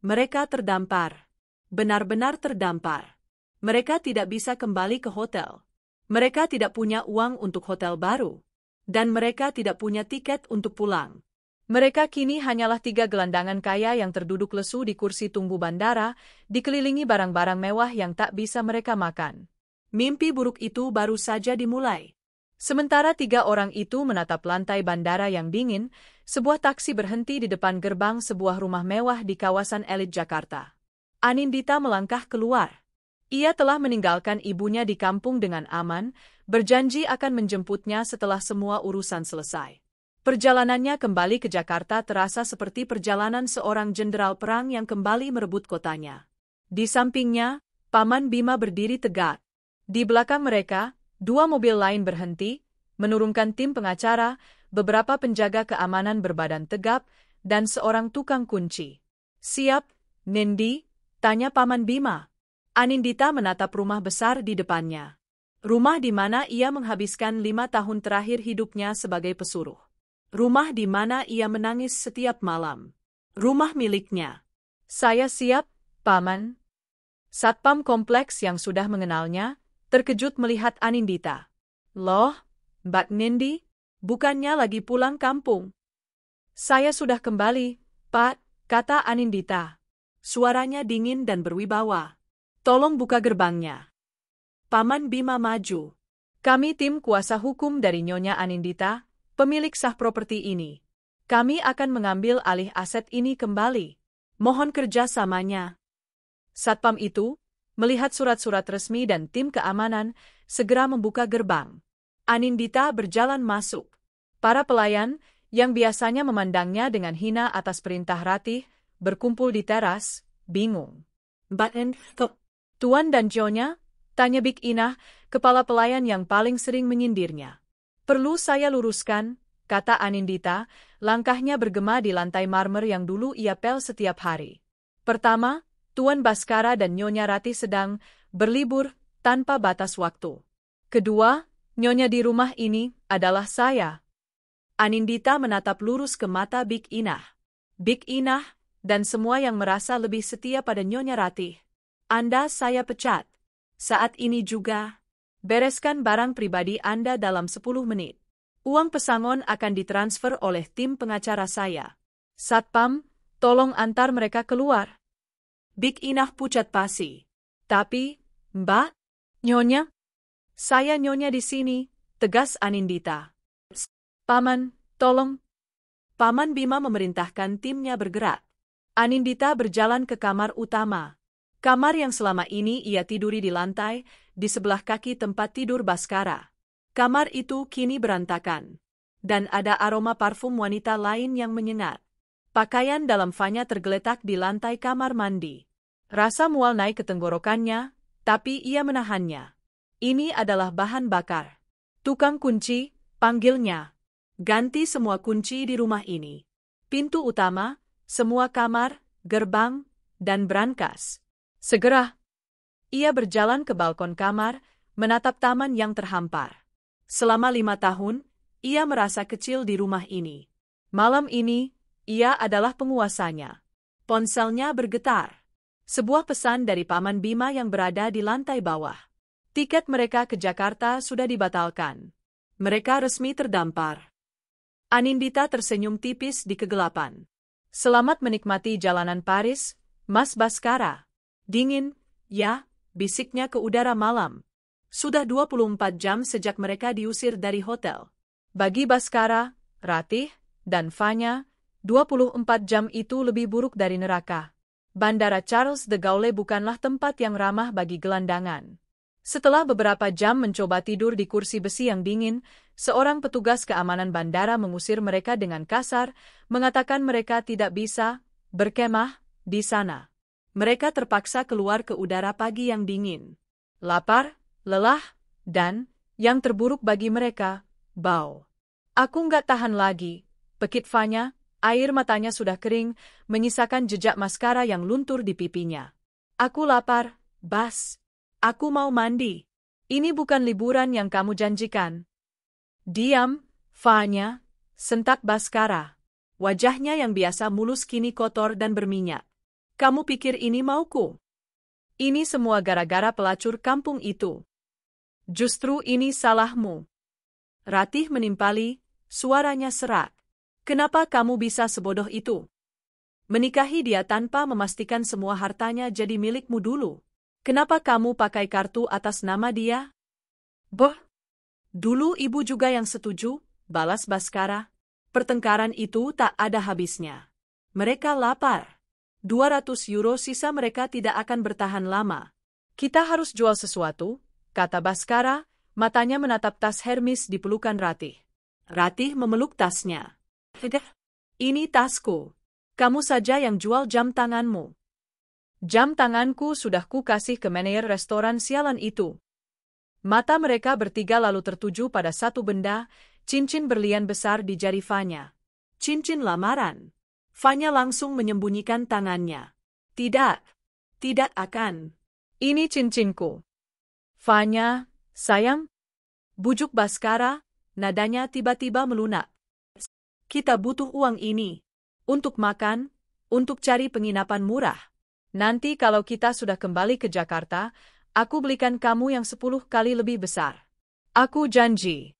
Mereka terdampar. Benar-benar terdampar. Mereka tidak bisa kembali ke hotel. Mereka tidak punya uang untuk hotel baru. Dan mereka tidak punya tiket untuk pulang. Mereka kini hanyalah 3 gelandangan kaya yang terduduk lesu di kursi tunggu bandara, dikelilingi barang-barang mewah yang tak bisa mereka makan. Mimpi buruk itu baru saja dimulai. Sementara 3 orang itu menatap lantai bandara yang dingin, sebuah taksi berhenti di depan gerbang sebuah rumah mewah di kawasan elit Jakarta. Anindita melangkah keluar. Ia telah meninggalkan ibunya di kampung dengan aman, berjanji akan menjemputnya setelah semua urusan selesai. Perjalanannya kembali ke Jakarta terasa seperti perjalanan seorang jenderal perang yang kembali merebut kotanya. Di sampingnya, Paman Bima berdiri tegak. Di belakang mereka, 2 mobil lain berhenti, menurunkan tim pengacara, beberapa penjaga keamanan berbadan tegap, dan seorang tukang kunci. Siap, Nindi? Tanya Paman Bima. Anindita menatap rumah besar di depannya. Rumah di mana ia menghabiskan 5 tahun terakhir hidupnya sebagai pesuruh. Rumah di mana ia menangis setiap malam. Rumah miliknya. Saya siap, Paman. Satpam kompleks yang sudah mengenalnya, terkejut melihat Anindita. Loh, Mbak Nindi, bukannya lagi pulang kampung? Saya sudah kembali, Pak, kata Anindita. Suaranya dingin dan berwibawa. Tolong buka gerbangnya. Paman Bima maju. Kami tim kuasa hukum dari Nyonya Anindita, pemilik sah properti ini. Kami akan mengambil alih aset ini kembali. Mohon kerjasamanya. Satpam itu, melihat surat-surat resmi dan tim keamanan, segera membuka gerbang. Anindita berjalan masuk. Para pelayan, yang biasanya memandangnya dengan hina atas perintah Ratih, berkumpul di teras, bingung. Mbak Tuan dan Nyonya? Tanya Bik Inah, kepala pelayan yang paling sering menyindirnya. Perlu saya luruskan, kata Anindita, langkahnya bergema di lantai marmer yang dulu ia pel setiap hari. Pertama, Tuan Baskara dan Nyonya Ratih sedang berlibur tanpa batas waktu. Kedua, Nyonya di rumah ini adalah saya. Anindita menatap lurus ke mata Bik Inah. Bik Inah dan semua yang merasa lebih setia pada Nyonya Ratih. Anda saya pecat. Saat ini juga. Bereskan barang pribadi Anda dalam 10 menit. Uang pesangon akan ditransfer oleh tim pengacara saya. Satpam, tolong antar mereka keluar. Bik Inah pucat pasi. Tapi, Mbak, Nyonya? Saya Nyonya di sini, tegas Anindita. Paman, tolong. Paman Bima memerintahkan timnya bergerak. Anindita berjalan ke kamar utama. Kamar yang selama ini ia tiduri di lantai, di sebelah kaki tempat tidur Baskara. Kamar itu kini berantakan. Dan ada aroma parfum wanita lain yang menyengat. Pakaian dalam Fanya tergeletak di lantai kamar mandi. Rasa mual naik ke tenggorokannya, tapi ia menahannya. Ini adalah bahan bakar. Tukang kunci, panggilnya. Ganti semua kunci di rumah ini. Pintu utama, semua kamar, gerbang, dan brankas. Segera. Ia berjalan ke balkon kamar, menatap taman yang terhampar. Selama 5 tahun, ia merasa kecil di rumah ini. Malam ini, ia adalah penguasanya. Ponselnya bergetar. Sebuah pesan dari Paman Bima yang berada di lantai bawah. Tiket mereka ke Jakarta sudah dibatalkan. Mereka resmi terdampar. Anindita tersenyum tipis di kegelapan. Selamat menikmati jalanan Paris, Mas Baskara. Dingin, ya, bisiknya ke udara malam. Sudah 24 jam sejak mereka diusir dari hotel. Bagi Baskara, Ratih, dan Fanya, 24 jam itu lebih buruk dari neraka. Bandara Charles de Gaulle bukanlah tempat yang ramah bagi gelandangan. Setelah beberapa jam mencoba tidur di kursi besi yang dingin, seorang petugas keamanan bandara mengusir mereka dengan kasar, mengatakan mereka tidak bisa berkemah di sana. Mereka terpaksa keluar ke udara pagi yang dingin. Lapar, lelah, dan, yang terburuk bagi mereka, bau. Aku nggak tahan lagi, pekit Fanya, air matanya sudah kering, menyisakan jejak maskara yang luntur di pipinya. Aku lapar, Bas. Aku mau mandi. Ini bukan liburan yang kamu janjikan. Diam, Fanya, sentak Baskara. Wajahnya yang biasa mulus kini kotor dan berminyak. Kamu pikir ini mauku? Ini semua gara-gara pelacur kampung itu. Justru ini salahmu. Ratih menimpali, suaranya serak. Kenapa kamu bisa sebodoh itu? Menikahi dia tanpa memastikan semua hartanya jadi milikmu dulu. Kenapa kamu pakai kartu atas nama dia? Boh, dulu ibu juga yang setuju, balas Baskara. Pertengkaran itu tak ada habisnya. Mereka lapar. 200 euro sisa mereka tidak akan bertahan lama. Kita harus jual sesuatu, kata Baskara, matanya menatap tas Hermes di pelukan Ratih. Ratih memeluk tasnya. Ini tasku. Kamu saja yang jual jam tanganmu. Jam tanganku sudah ku kasih ke manajer restoran sialan itu. Mata mereka bertiga lalu tertuju pada satu benda, cincin berlian besar di jari Fanya. Cincin lamaran. Fanya langsung menyembunyikan tangannya. Tidak. Tidak akan. Ini cincinku. Fanya, sayang. Bujuk Baskara, nadanya tiba-tiba melunak. Kita butuh uang ini. Untuk makan, untuk cari penginapan murah. Nanti kalau kita sudah kembali ke Jakarta, aku belikan kamu yang 10 kali lebih besar. Aku janji.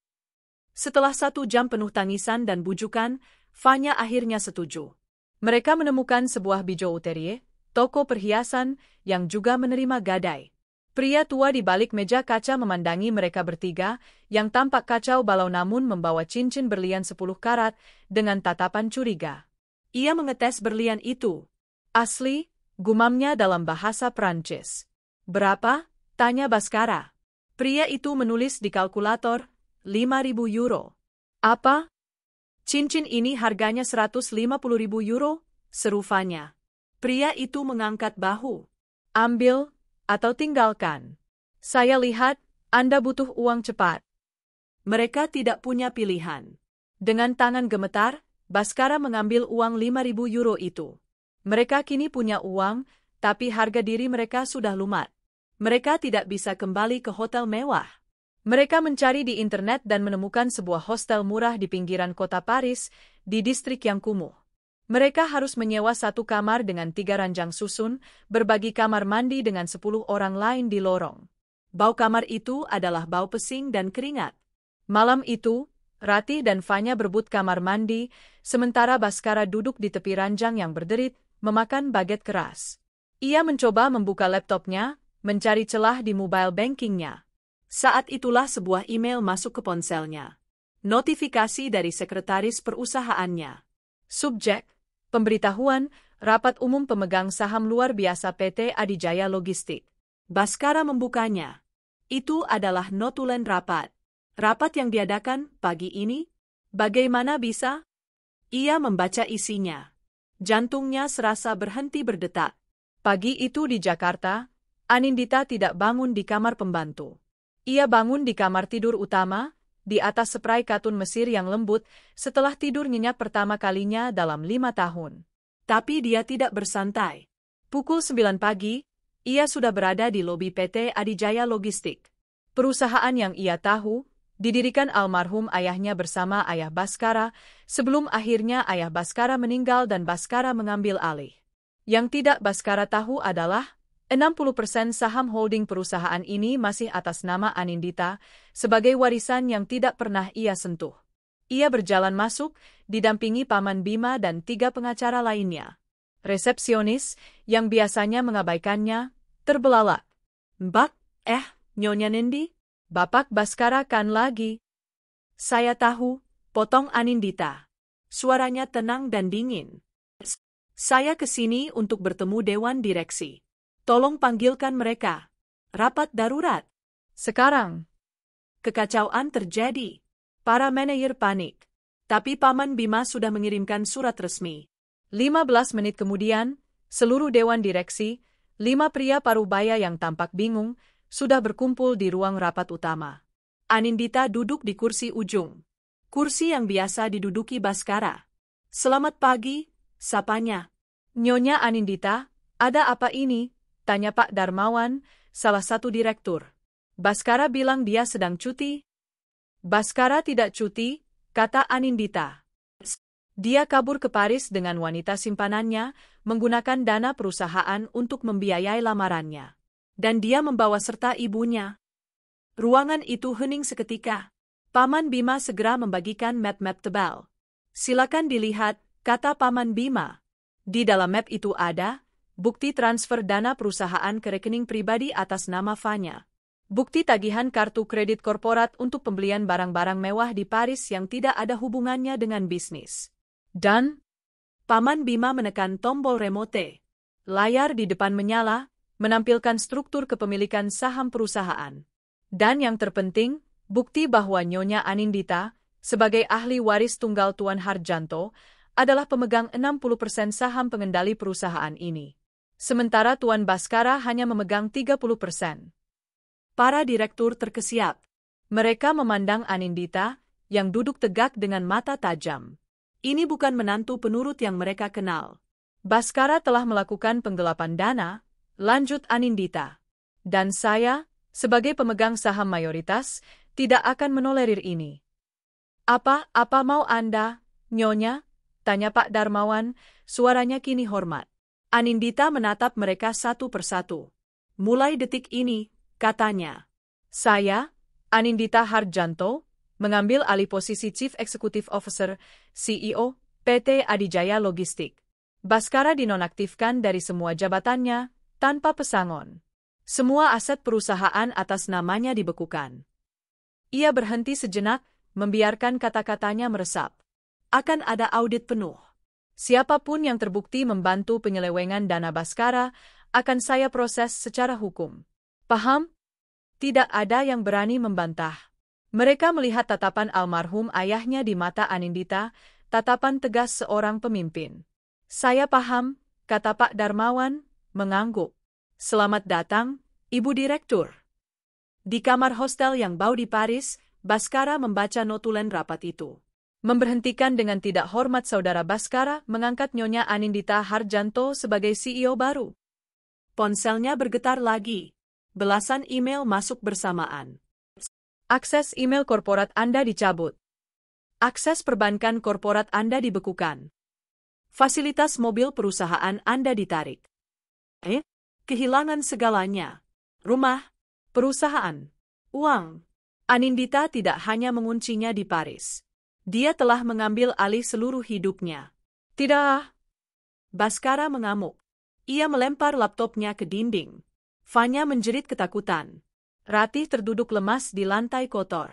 Setelah 1 jam penuh tangisan dan bujukan, Fanya akhirnya setuju. Mereka menemukan sebuah bijouterie, toko perhiasan, yang juga menerima gadai. Pria tua di balik meja kaca memandangi mereka bertiga, yang tampak kacau balau namun membawa cincin berlian 10 karat, dengan tatapan curiga. Ia mengetes berlian itu. Asli, gumamnya dalam bahasa Prancis. Berapa? Tanya Baskara. Pria itu menulis di kalkulator, 5.000 euro. Apa? Cincin ini harganya 150.000 euro, seru Fanya. Pria itu mengangkat bahu. Ambil, atau tinggalkan. Saya lihat, Anda butuh uang cepat. Mereka tidak punya pilihan. Dengan tangan gemetar, Baskara mengambil uang 5.000 euro itu. Mereka kini punya uang, tapi harga diri mereka sudah lumat. Mereka tidak bisa kembali ke hotel mewah. Mereka mencari di internet dan menemukan sebuah hostel murah di pinggiran kota Paris, di distrik yang kumuh. Mereka harus menyewa 1 kamar dengan 3 ranjang susun, berbagi kamar mandi dengan 10 orang lain di lorong. Bau kamar itu adalah bau pesing dan keringat. Malam itu, Ratih dan Fanya berebut kamar mandi, sementara Baskara duduk di tepi ranjang yang berderit, memakan baget keras. Ia mencoba membuka laptopnya, mencari celah di mobile bankingnya. Saat itulah sebuah email masuk ke ponselnya. Notifikasi dari sekretaris perusahaannya. Subjek, pemberitahuan, rapat umum pemegang saham luar biasa PT Adijaya Logistik. Baskara membukanya. Itu adalah notulen rapat. Rapat yang diadakan pagi ini? Bagaimana bisa? Ia membaca isinya. Jantungnya serasa berhenti berdetak. Pagi itu di Jakarta, Anindita tidak bangun di kamar pembantu. Ia bangun di kamar tidur utama, di atas spray katun Mesir yang lembut, setelah tidur nyenyak pertama kalinya dalam 5 tahun. Tapi dia tidak bersantai. Pukul 9 pagi, ia sudah berada di lobi PT Adijaya Logistik. Perusahaan yang ia tahu, didirikan almarhum ayahnya bersama ayah Baskara, sebelum akhirnya ayah Baskara meninggal dan Baskara mengambil alih. Yang tidak Baskara tahu adalah, 60% saham holding perusahaan ini masih atas nama Anindita, sebagai warisan yang tidak pernah ia sentuh. Ia berjalan masuk, didampingi Paman Bima dan 3 pengacara lainnya. Resepsionis, yang biasanya mengabaikannya, terbelalak. Mbak, Nyonya Nindi? Bapak Baskara kan lagi? Saya tahu, potong Anindita. Suaranya tenang dan dingin. Saya kesini untuk bertemu Dewan Direksi. Tolong panggilkan mereka. Rapat darurat. Sekarang. Kekacauan terjadi. Para manajer panik. Tapi Paman Bima sudah mengirimkan surat resmi. 15 menit kemudian, seluruh Dewan Direksi, 5 pria parubaya yang tampak bingung, sudah berkumpul di ruang rapat utama. Anindita duduk di kursi ujung. Kursi yang biasa diduduki Baskara. Selamat pagi, sapanya. Nyonya Anindita, ada apa ini? Tanya Pak Darmawan, salah satu direktur. Baskara bilang dia sedang cuti. Baskara tidak cuti, kata Anindita. Dia kabur ke Paris dengan wanita simpanannya, menggunakan dana perusahaan untuk membiayai lamarannya. Dan dia membawa serta ibunya. Ruangan itu hening seketika. Paman Bima segera membagikan map-map tebal. Silakan dilihat, kata Paman Bima. Di dalam map itu ada bukti transfer dana perusahaan ke rekening pribadi atas nama Fanya. Bukti tagihan kartu kredit korporat untuk pembelian barang-barang mewah di Paris yang tidak ada hubungannya dengan bisnis. Dan, Paman Bima menekan tombol remote. Layar di depan menyala, menampilkan struktur kepemilikan saham perusahaan. Dan yang terpenting, bukti bahwa Nyonya Anindita, sebagai ahli waris tunggal Tuan Harjanto, adalah pemegang 60% saham pengendali perusahaan ini. Sementara Tuan Baskara hanya memegang 30%. Para direktur terkesiap. Mereka memandang Anindita, yang duduk tegak dengan mata tajam. Ini bukan menantu penurut yang mereka kenal. Baskara telah melakukan penggelapan dana, lanjut Anindita. Dan saya, sebagai pemegang saham mayoritas, tidak akan menolerir ini. Apa mau Anda, Nyonya? Tanya Pak Darmawan, suaranya kini hormat. Anindita menatap mereka satu persatu. Mulai detik ini, katanya, saya, Anindita Harjanto, mengambil alih posisi Chief Executive Officer, CEO, PT Adijaya Logistik. Baskara dinonaktifkan dari semua jabatannya, tanpa pesangon. Semua aset perusahaan atas namanya dibekukan. Ia berhenti sejenak, membiarkan kata-katanya meresap. Akan ada audit penuh. Siapapun yang terbukti membantu penyelewengan dana Baskara, akan saya proses secara hukum. Paham? Tidak ada yang berani membantah. Mereka melihat tatapan almarhum ayahnya di mata Anindita, tatapan tegas seorang pemimpin. Saya paham, kata Pak Darmawan, mengangguk. Selamat datang, Ibu Direktur. Di kamar hostel yang bau di Paris, Baskara membaca notulen rapat itu. Memberhentikan dengan tidak hormat saudara Baskara mengangkat Nyonya Anindita Harjanto sebagai CEO baru. Ponselnya bergetar lagi. Belasan email masuk bersamaan. Akses email korporat Anda dicabut. Akses perbankan korporat Anda dibekukan. Fasilitas mobil perusahaan Anda ditarik. Kehilangan segalanya. Rumah, perusahaan, uang. Anindita tidak hanya menguncinya di Paris. Dia telah mengambil alih seluruh hidupnya. Tidak. Baskara mengamuk. Ia melempar laptopnya ke dinding. Fanya menjerit ketakutan. Ratih terduduk lemas di lantai kotor.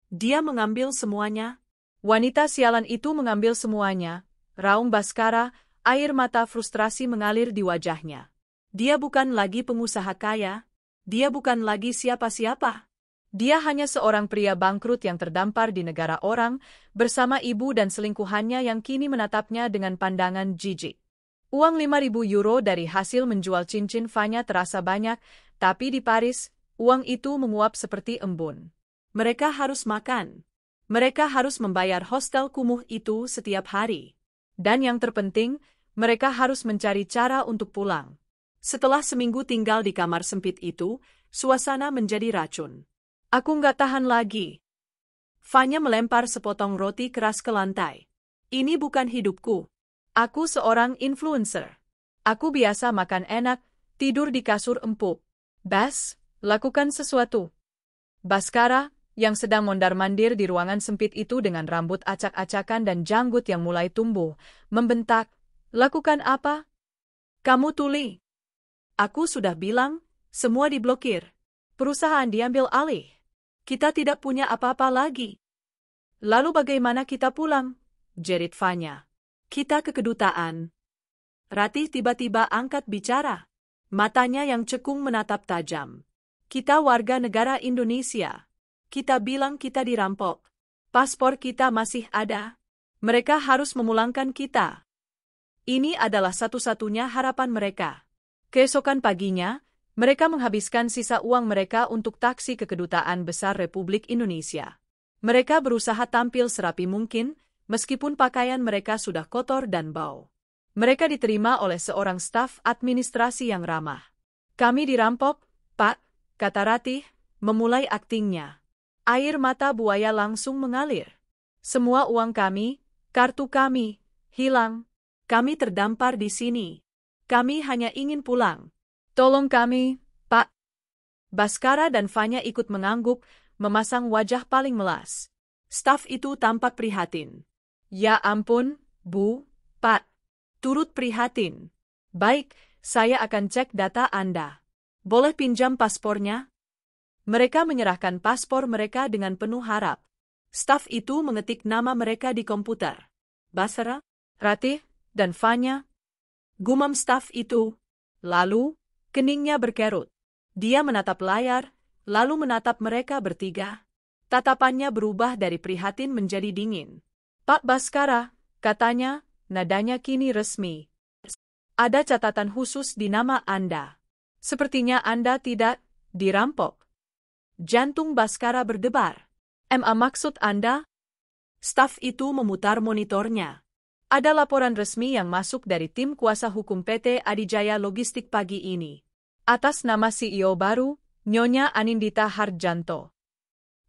Dia mengambil semuanya. Wanita sialan itu mengambil semuanya. Raung Baskara, air mata frustrasi mengalir di wajahnya. Dia bukan lagi pengusaha kaya. Dia bukan lagi siapa-siapa. Dia hanya seorang pria bangkrut yang terdampar di negara orang, bersama ibu dan selingkuhannya yang kini menatapnya dengan pandangan jijik. Uang 5.000 euro dari hasil menjual cincin Fanya terasa banyak, tapi di Paris, uang itu menguap seperti embun. Mereka harus makan. Mereka harus membayar hostel kumuh itu setiap hari. Dan yang terpenting, mereka harus mencari cara untuk pulang. Setelah seminggu tinggal di kamar sempit itu, suasana menjadi racun. Aku nggak tahan lagi. Fanya melempar sepotong roti keras ke lantai. Ini bukan hidupku. Aku seorang influencer. Aku biasa makan enak, tidur di kasur empuk. Bas, lakukan sesuatu. Baskara, yang sedang mondar-mandir di ruangan sempit itu dengan rambut acak-acakan dan janggut yang mulai tumbuh, membentak, "Lakukan apa? Kamu tuli. Aku sudah bilang, semua diblokir. Perusahaan diambil alih. Kita tidak punya apa-apa lagi." "Lalu bagaimana kita pulang?" jerit Fanya. "Kita ke kedutaan." Ratih tiba-tiba angkat bicara. Matanya yang cekung menatap tajam. "Kita warga negara Indonesia. Kita bilang kita dirampok. Paspor kita masih ada. Mereka harus memulangkan kita. Ini adalah satu-satunya harapan mereka." Keesokan paginya, mereka menghabiskan sisa uang mereka untuk taksi ke Kedutaan Besar Republik Indonesia. Mereka berusaha tampil serapi mungkin, meskipun pakaian mereka sudah kotor dan bau. Mereka diterima oleh seorang staf administrasi yang ramah. "Kami dirampok, Pak," kata Ratih, memulai aktingnya. Air mata buaya langsung mengalir. "Semua uang kami, kartu kami, hilang. Kami terdampar di sini. Kami hanya ingin pulang. Tolong kami, Pak." Baskara dan Fanya ikut mengangguk, memasang wajah paling melas. Staf itu tampak prihatin. "Ya ampun, Bu, Pak. Turut prihatin. Baik, saya akan cek data Anda. Boleh pinjam paspornya?" Mereka menyerahkan paspor mereka dengan penuh harap. Staf itu mengetik nama mereka di komputer. "Baskara, Ratih, dan Fanya." Gumam staf itu. Lalu, keningnya berkerut. Dia menatap layar, lalu menatap mereka bertiga. Tatapannya berubah dari prihatin menjadi dingin. "Pak Baskara," katanya, nadanya kini resmi. "Ada catatan khusus di nama Anda. Sepertinya Anda tidak dirampok." Jantung Baskara berdebar. Maksud Anda?" Staf itu memutar monitornya. Ada laporan resmi yang masuk dari tim kuasa hukum PT Adijaya Logistik pagi ini. Atas nama CEO baru, Nyonya Anindita Harjanto.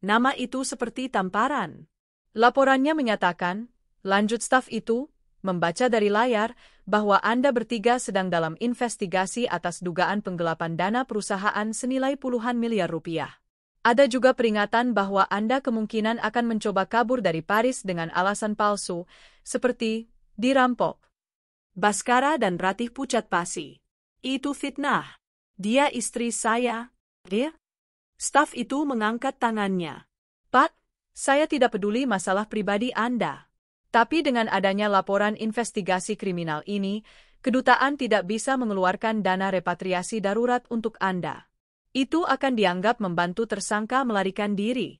Nama itu seperti tamparan. Laporannya menyatakan, lanjut staf itu, membaca dari layar, bahwa Anda bertiga sedang dalam investigasi atas dugaan penggelapan dana perusahaan senilai puluhan miliar rupiah. Ada juga peringatan bahwa Anda kemungkinan akan mencoba kabur dari Paris dengan alasan palsu, seperti dirampok. Baskara dan Ratih pucat pasi. "Itu fitnah. Dia istri saya." "Dia?" Staf itu mengangkat tangannya. "Pak, saya tidak peduli masalah pribadi Anda. Tapi dengan adanya laporan investigasi kriminal ini, kedutaan tidak bisa mengeluarkan dana repatriasi darurat untuk Anda. Itu akan dianggap membantu tersangka melarikan diri."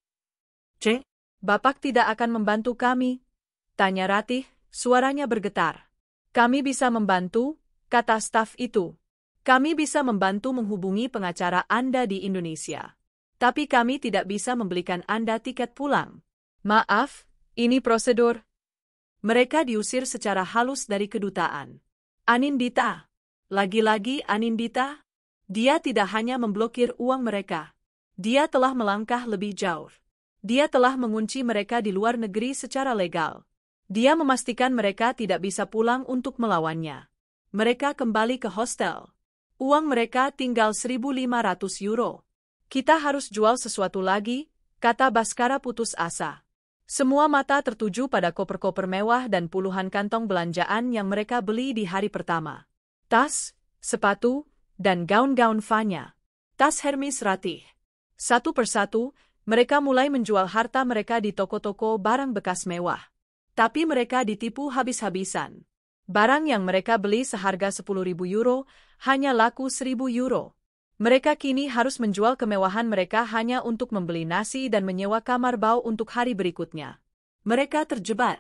"Bapak tidak akan membantu kami?" tanya Ratih, suaranya bergetar. "Kami bisa membantu," kata staf itu. "Kami bisa membantu menghubungi pengacara Anda di Indonesia. Tapi kami tidak bisa membelikan Anda tiket pulang." "Maaf, ini prosedur." Mereka diusir secara halus dari kedutaan. Anindita. Lagi-lagi Anindita. Dia tidak hanya memblokir uang mereka. Dia telah melangkah lebih jauh. Dia telah mengunci mereka di luar negeri secara legal. Dia memastikan mereka tidak bisa pulang untuk melawannya. Mereka kembali ke hostel. Uang mereka tinggal 1.500 euro. "Kita harus jual sesuatu lagi," kata Baskara putus asa. Semua mata tertuju pada koper-koper mewah dan puluhan kantong belanjaan yang mereka beli di hari pertama. Tas, sepatu, dan gaun-gaun Fanya. Tas Hermes Ratih. Satu persatu, mereka mulai menjual harta mereka di toko-toko barang bekas mewah. Tapi mereka ditipu habis-habisan. Barang yang mereka beli seharga 10.000 euro, hanya laku 1.000 euro. Mereka kini harus menjual kemewahan mereka hanya untuk membeli nasi dan menyewa kamar bau untuk hari berikutnya. Mereka terjebak.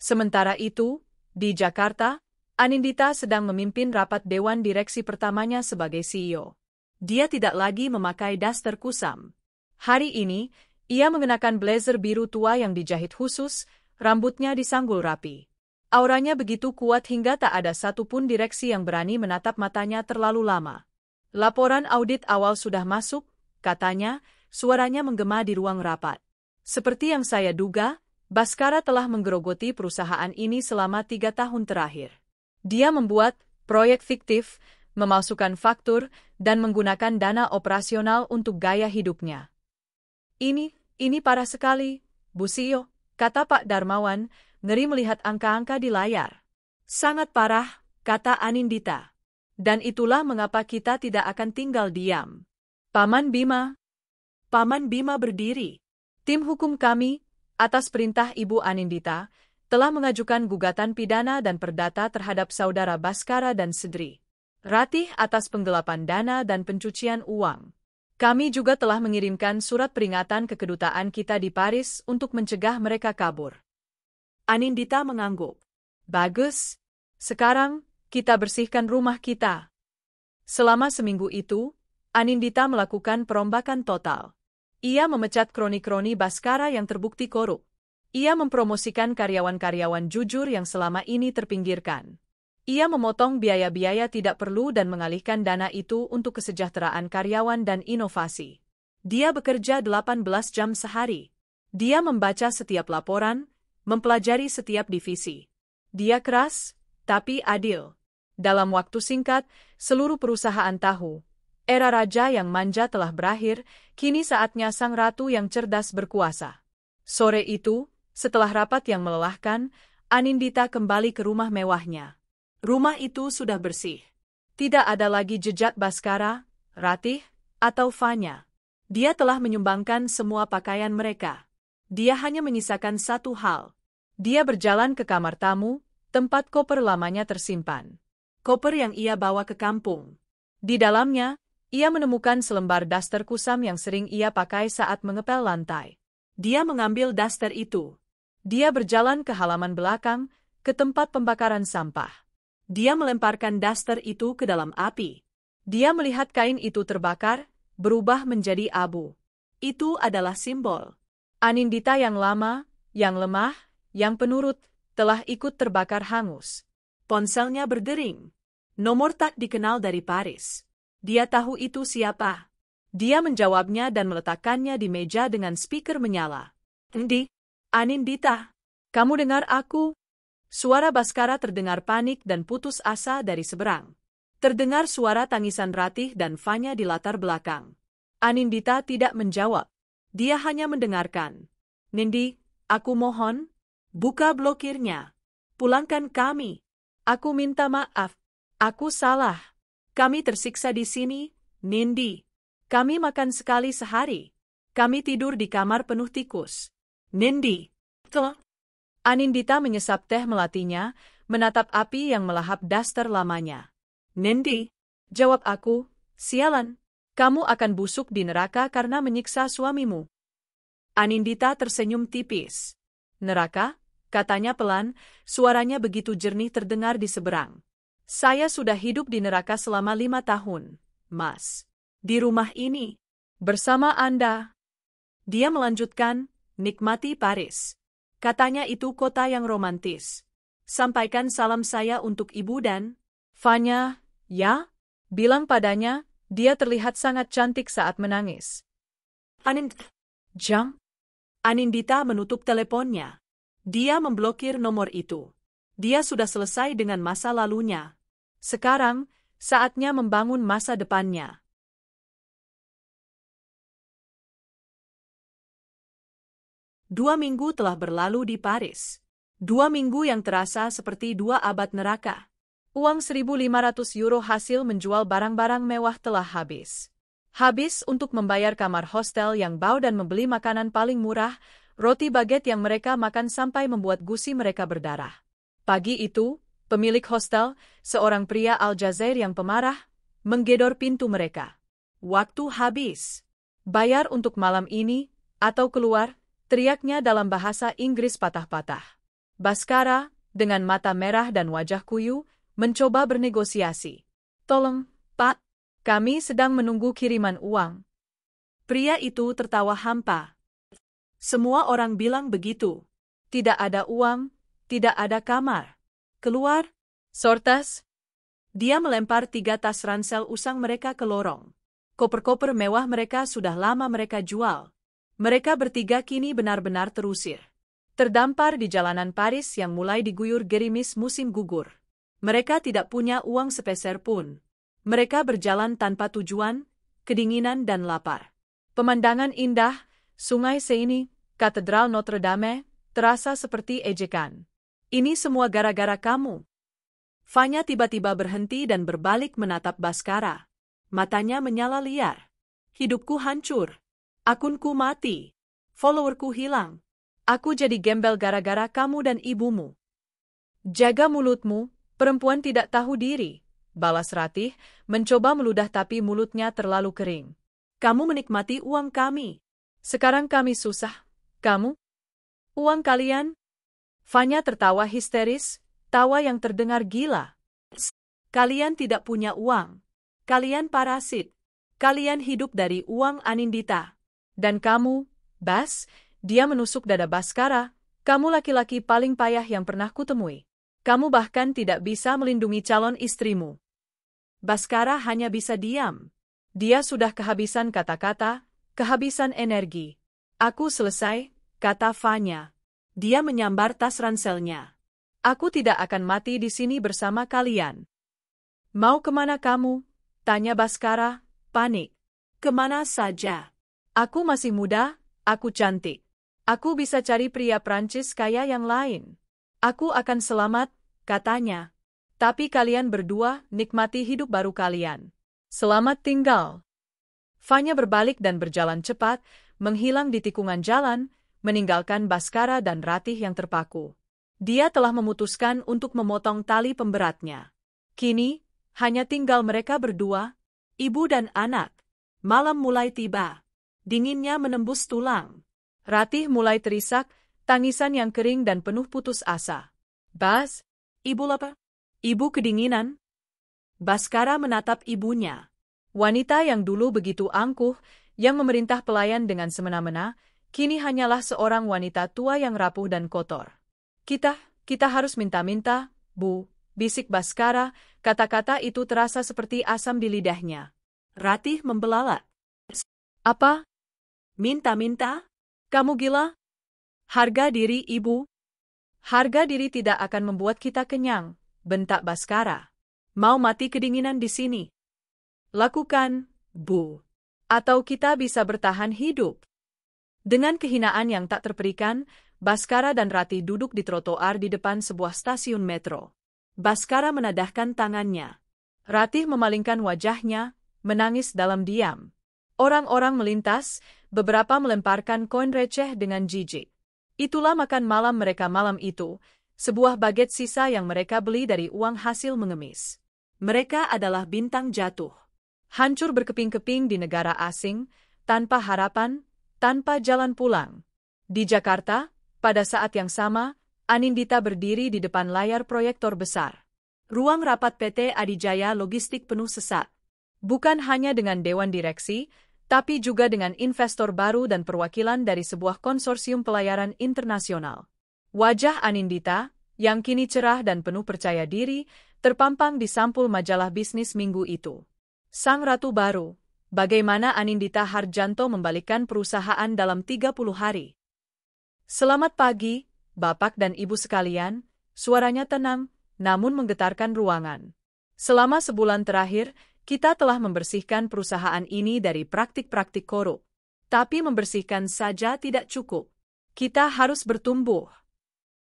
Sementara itu, di Jakarta, Anindita sedang memimpin rapat dewan direksi pertamanya sebagai CEO. Dia tidak lagi memakai daster kusam. Hari ini, ia mengenakan blazer biru tua yang dijahit khusus, rambutnya disanggul rapi. Auranya begitu kuat hingga tak ada satupun direksi yang berani menatap matanya terlalu lama. "Laporan audit awal sudah masuk," katanya, suaranya menggema di ruang rapat. "Seperti yang saya duga, Baskara telah menggerogoti perusahaan ini selama 3 tahun terakhir. Dia membuat proyek fiktif, memalsukan faktur, dan menggunakan dana operasional untuk gaya hidupnya. Ini parah sekali, Bu Sio, kata Pak Darmawan, ngeri melihat angka-angka di layar. Sangat parah, kata Anindita. Dan itulah mengapa kita tidak akan tinggal diam. Paman Bima berdiri. Tim hukum kami, atas perintah Ibu Anindita, telah mengajukan gugatan pidana dan perdata terhadap saudara Baskara dan Sedri Ratih atas penggelapan dana dan pencucian uang. Kami juga telah mengirimkan surat peringatan ke kedutaan kita di Paris untuk mencegah mereka kabur. Anindita mengangguk. Bagus. Sekarang, kita bersihkan rumah kita. Selama seminggu itu, Anindita melakukan perombakan total. Ia memecat kroni-kroni Baskara yang terbukti korup. Ia mempromosikan karyawan-karyawan jujur yang selama ini terpinggirkan. Ia memotong biaya-biaya tidak perlu dan mengalihkan dana itu untuk kesejahteraan karyawan dan inovasi. Dia bekerja 18 jam sehari. Dia membaca setiap laporan, mempelajari setiap divisi. Dia keras, tapi adil. Dalam waktu singkat, seluruh perusahaan tahu. Era raja yang manja telah berakhir, kini saatnya sang ratu yang cerdas berkuasa. Sore itu, setelah rapat yang melelahkan, Anindita kembali ke rumah mewahnya. Rumah itu sudah bersih. Tidak ada lagi jejak Baskara, Ratih, atau Fanya. Dia telah menyumbangkan semua pakaian mereka. Dia hanya menyisakan satu hal. Dia berjalan ke kamar tamu, tempat koper lamanya tersimpan. Koper yang ia bawa ke kampung. Di dalamnya, ia menemukan selembar daster kusam yang sering ia pakai saat mengepel lantai. Dia mengambil daster itu. Dia berjalan ke halaman belakang, ke tempat pembakaran sampah. Dia melemparkan daster itu ke dalam api. Dia melihat kain itu terbakar, berubah menjadi abu. Itu adalah simbol. Anindita yang lama, yang lemah, yang penurut, telah ikut terbakar hangus. Ponselnya berdering. Nomor tak dikenal dari Paris. Dia tahu itu siapa. Dia menjawabnya dan meletakkannya di meja dengan speaker menyala. Anindita, kamu dengar aku? Suara Baskara terdengar panik dan putus asa dari seberang. Terdengar suara tangisan Ratih dan Fanya di latar belakang. Anindita tidak menjawab. Dia hanya mendengarkan. Nindi, aku mohon, buka blokirnya. Pulangkan kami. Aku minta maaf. Aku salah. Kami tersiksa di sini, Nindi. Kami makan sekali sehari. Kami tidur di kamar penuh tikus. Nindi. Anindita menyesap teh melatinya, menatap api yang melahap daster lamanya. Nindi, jawab aku, sialan. Kamu akan busuk di neraka karena menyiksa suamimu. Anindita tersenyum tipis. Neraka? Katanya pelan, suaranya begitu jernih terdengar di seberang. Saya sudah hidup di neraka selama 5 tahun, Mas. Di rumah ini. Bersama Anda. Dia melanjutkan, nikmati Paris. Katanya itu kota yang romantis. Sampaikan salam saya untuk ibu dan Fanya, ya? Bilang padanya, dia terlihat sangat cantik saat menangis. Anindita menutup teleponnya. Dia memblokir nomor itu. Dia sudah selesai dengan masa lalunya. Sekarang, saatnya membangun masa depannya. Dua minggu telah berlalu di Paris. 2 minggu yang terasa seperti 2 abad neraka. Uang 1.500 euro hasil menjual barang-barang mewah telah habis. Habis untuk membayar kamar hostel yang bau dan membeli makanan paling murah, roti baguette yang mereka makan sampai membuat gusi mereka berdarah. Pagi itu, pemilik hostel, seorang pria Aljazair yang pemarah, menggedor pintu mereka. Waktu habis. Bayar untuk malam ini, atau keluar, teriaknya dalam bahasa Inggris patah-patah. Baskara, dengan mata merah dan wajah kuyu, mencoba bernegosiasi. Tolong, Pak, kami sedang menunggu kiriman uang. Pria itu tertawa hampa. Semua orang bilang begitu. Tidak ada uang, tidak ada kamar. Keluar, sortas. Dia melempar 3 tas ransel usang mereka ke lorong. Koper-koper mewah mereka sudah lama mereka jual. Mereka bertiga kini benar-benar terusir. Terdampar di jalanan Paris yang mulai diguyur gerimis musim gugur. Mereka tidak punya uang sepeser pun. Mereka berjalan tanpa tujuan, kedinginan dan lapar. Pemandangan indah, Sungai Seine, Katedral Notre Dame, terasa seperti ejekan. Ini semua gara-gara kamu. Fanya tiba-tiba berhenti dan berbalik menatap Baskara. Matanya menyala liar. Hidupku hancur. Akunku mati. Followerku hilang. Aku jadi gembel gara-gara kamu dan ibumu. Jaga mulutmu, perempuan tidak tahu diri. Balas Ratih, mencoba meludah tapi mulutnya terlalu kering. Kamu menikmati uang kami. Sekarang kami susah. Kamu? Uang kalian? Fanya tertawa histeris, tawa yang terdengar gila. Kalian tidak punya uang. Kalian parasit. Kalian hidup dari uang Anindita. Dan kamu, Bas, dia menusuk dada Baskara, kamu laki-laki paling payah yang pernah kutemui. Kamu bahkan tidak bisa melindungi calon istrimu. Baskara hanya bisa diam. Dia sudah kehabisan kata-kata, kehabisan energi. Aku selesai, kata Fanya. Dia menyambar tas ranselnya. Aku tidak akan mati di sini bersama kalian. Mau kemana kamu? Tanya Baskara, panik. Kemana saja. Aku masih muda, aku cantik. Aku bisa cari pria Prancis kaya yang lain. Aku akan selamat, katanya. Tapi kalian berdua nikmati hidup baru kalian. Selamat tinggal. Fanya berbalik dan berjalan cepat, menghilang di tikungan jalan, meninggalkan Baskara dan Ratih yang terpaku. Dia telah memutuskan untuk memotong tali pemberatnya. Kini, hanya tinggal mereka berdua, ibu dan anak. Malam mulai tiba. Dinginnya menembus tulang. Ratih mulai terisak, tangisan yang kering dan penuh putus asa. Bas, ibu lapar? Ibu kedinginan? Baskara menatap ibunya. Wanita yang dulu begitu angkuh, yang memerintah pelayan dengan semena-mena, kini hanyalah seorang wanita tua yang rapuh dan kotor. Kita harus minta-minta, Bu, bisik Baskara, kata-kata itu terasa seperti asam di lidahnya. Ratih membelalak. Apa? Minta-minta? Kamu gila? Harga diri ibu? Harga diri tidak akan membuat kita kenyang, bentak Baskara. Mau mati kedinginan di sini? Lakukan, Bu. Atau kita bisa bertahan hidup. Dengan kehinaan yang tak terperikan, Baskara dan Ratih duduk di trotoar di depan sebuah stasiun metro. Baskara menadahkan tangannya. Ratih memalingkan wajahnya, menangis dalam diam. Orang-orang melintas, beberapa melemparkan koin receh dengan jijik. Itulah makan malam mereka malam itu, sebuah baget sisa yang mereka beli dari uang hasil mengemis. Mereka adalah bintang jatuh. Hancur berkeping-keping di negara asing, tanpa harapan, tanpa jalan pulang. Di Jakarta, pada saat yang sama, Anindita berdiri di depan layar proyektor besar. Ruang rapat PT Adijaya Logistik penuh sesak. Bukan hanya dengan dewan direksi, tapi juga dengan investor baru dan perwakilan dari sebuah konsorsium pelayaran internasional. Wajah Anindita, yang kini cerah dan penuh percaya diri, terpampang di sampul majalah bisnis minggu itu. Sang Ratu Baru, bagaimana Anindita Harjanto membalikkan perusahaan dalam 30 hari. Selamat pagi, Bapak dan Ibu sekalian, suaranya tenang, namun menggetarkan ruangan. Selama sebulan terakhir, kita telah membersihkan perusahaan ini dari praktik-praktik korup. Tapi membersihkan saja tidak cukup. Kita harus bertumbuh.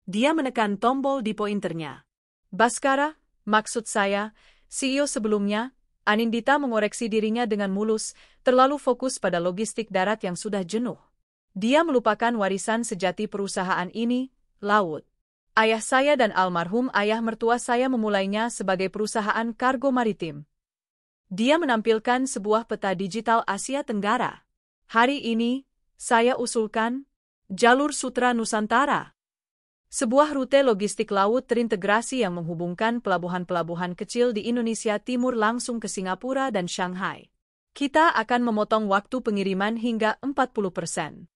Dia menekan tombol di pointernya. Baskara, maksud saya, CEO sebelumnya, Anindita mengoreksi dirinya dengan mulus, terlalu fokus pada logistik darat yang sudah jenuh. Dia melupakan warisan sejati perusahaan ini, laut. Ayah saya dan almarhum ayah mertua saya memulainya sebagai perusahaan kargo maritim. Dia menampilkan sebuah peta digital Asia Tenggara. Hari ini, saya usulkan Jalur Sutra Nusantara. Sebuah rute logistik laut terintegrasi yang menghubungkan pelabuhan-pelabuhan kecil di Indonesia Timur langsung ke Singapura dan Shanghai. Kita akan memotong waktu pengiriman hingga 40%.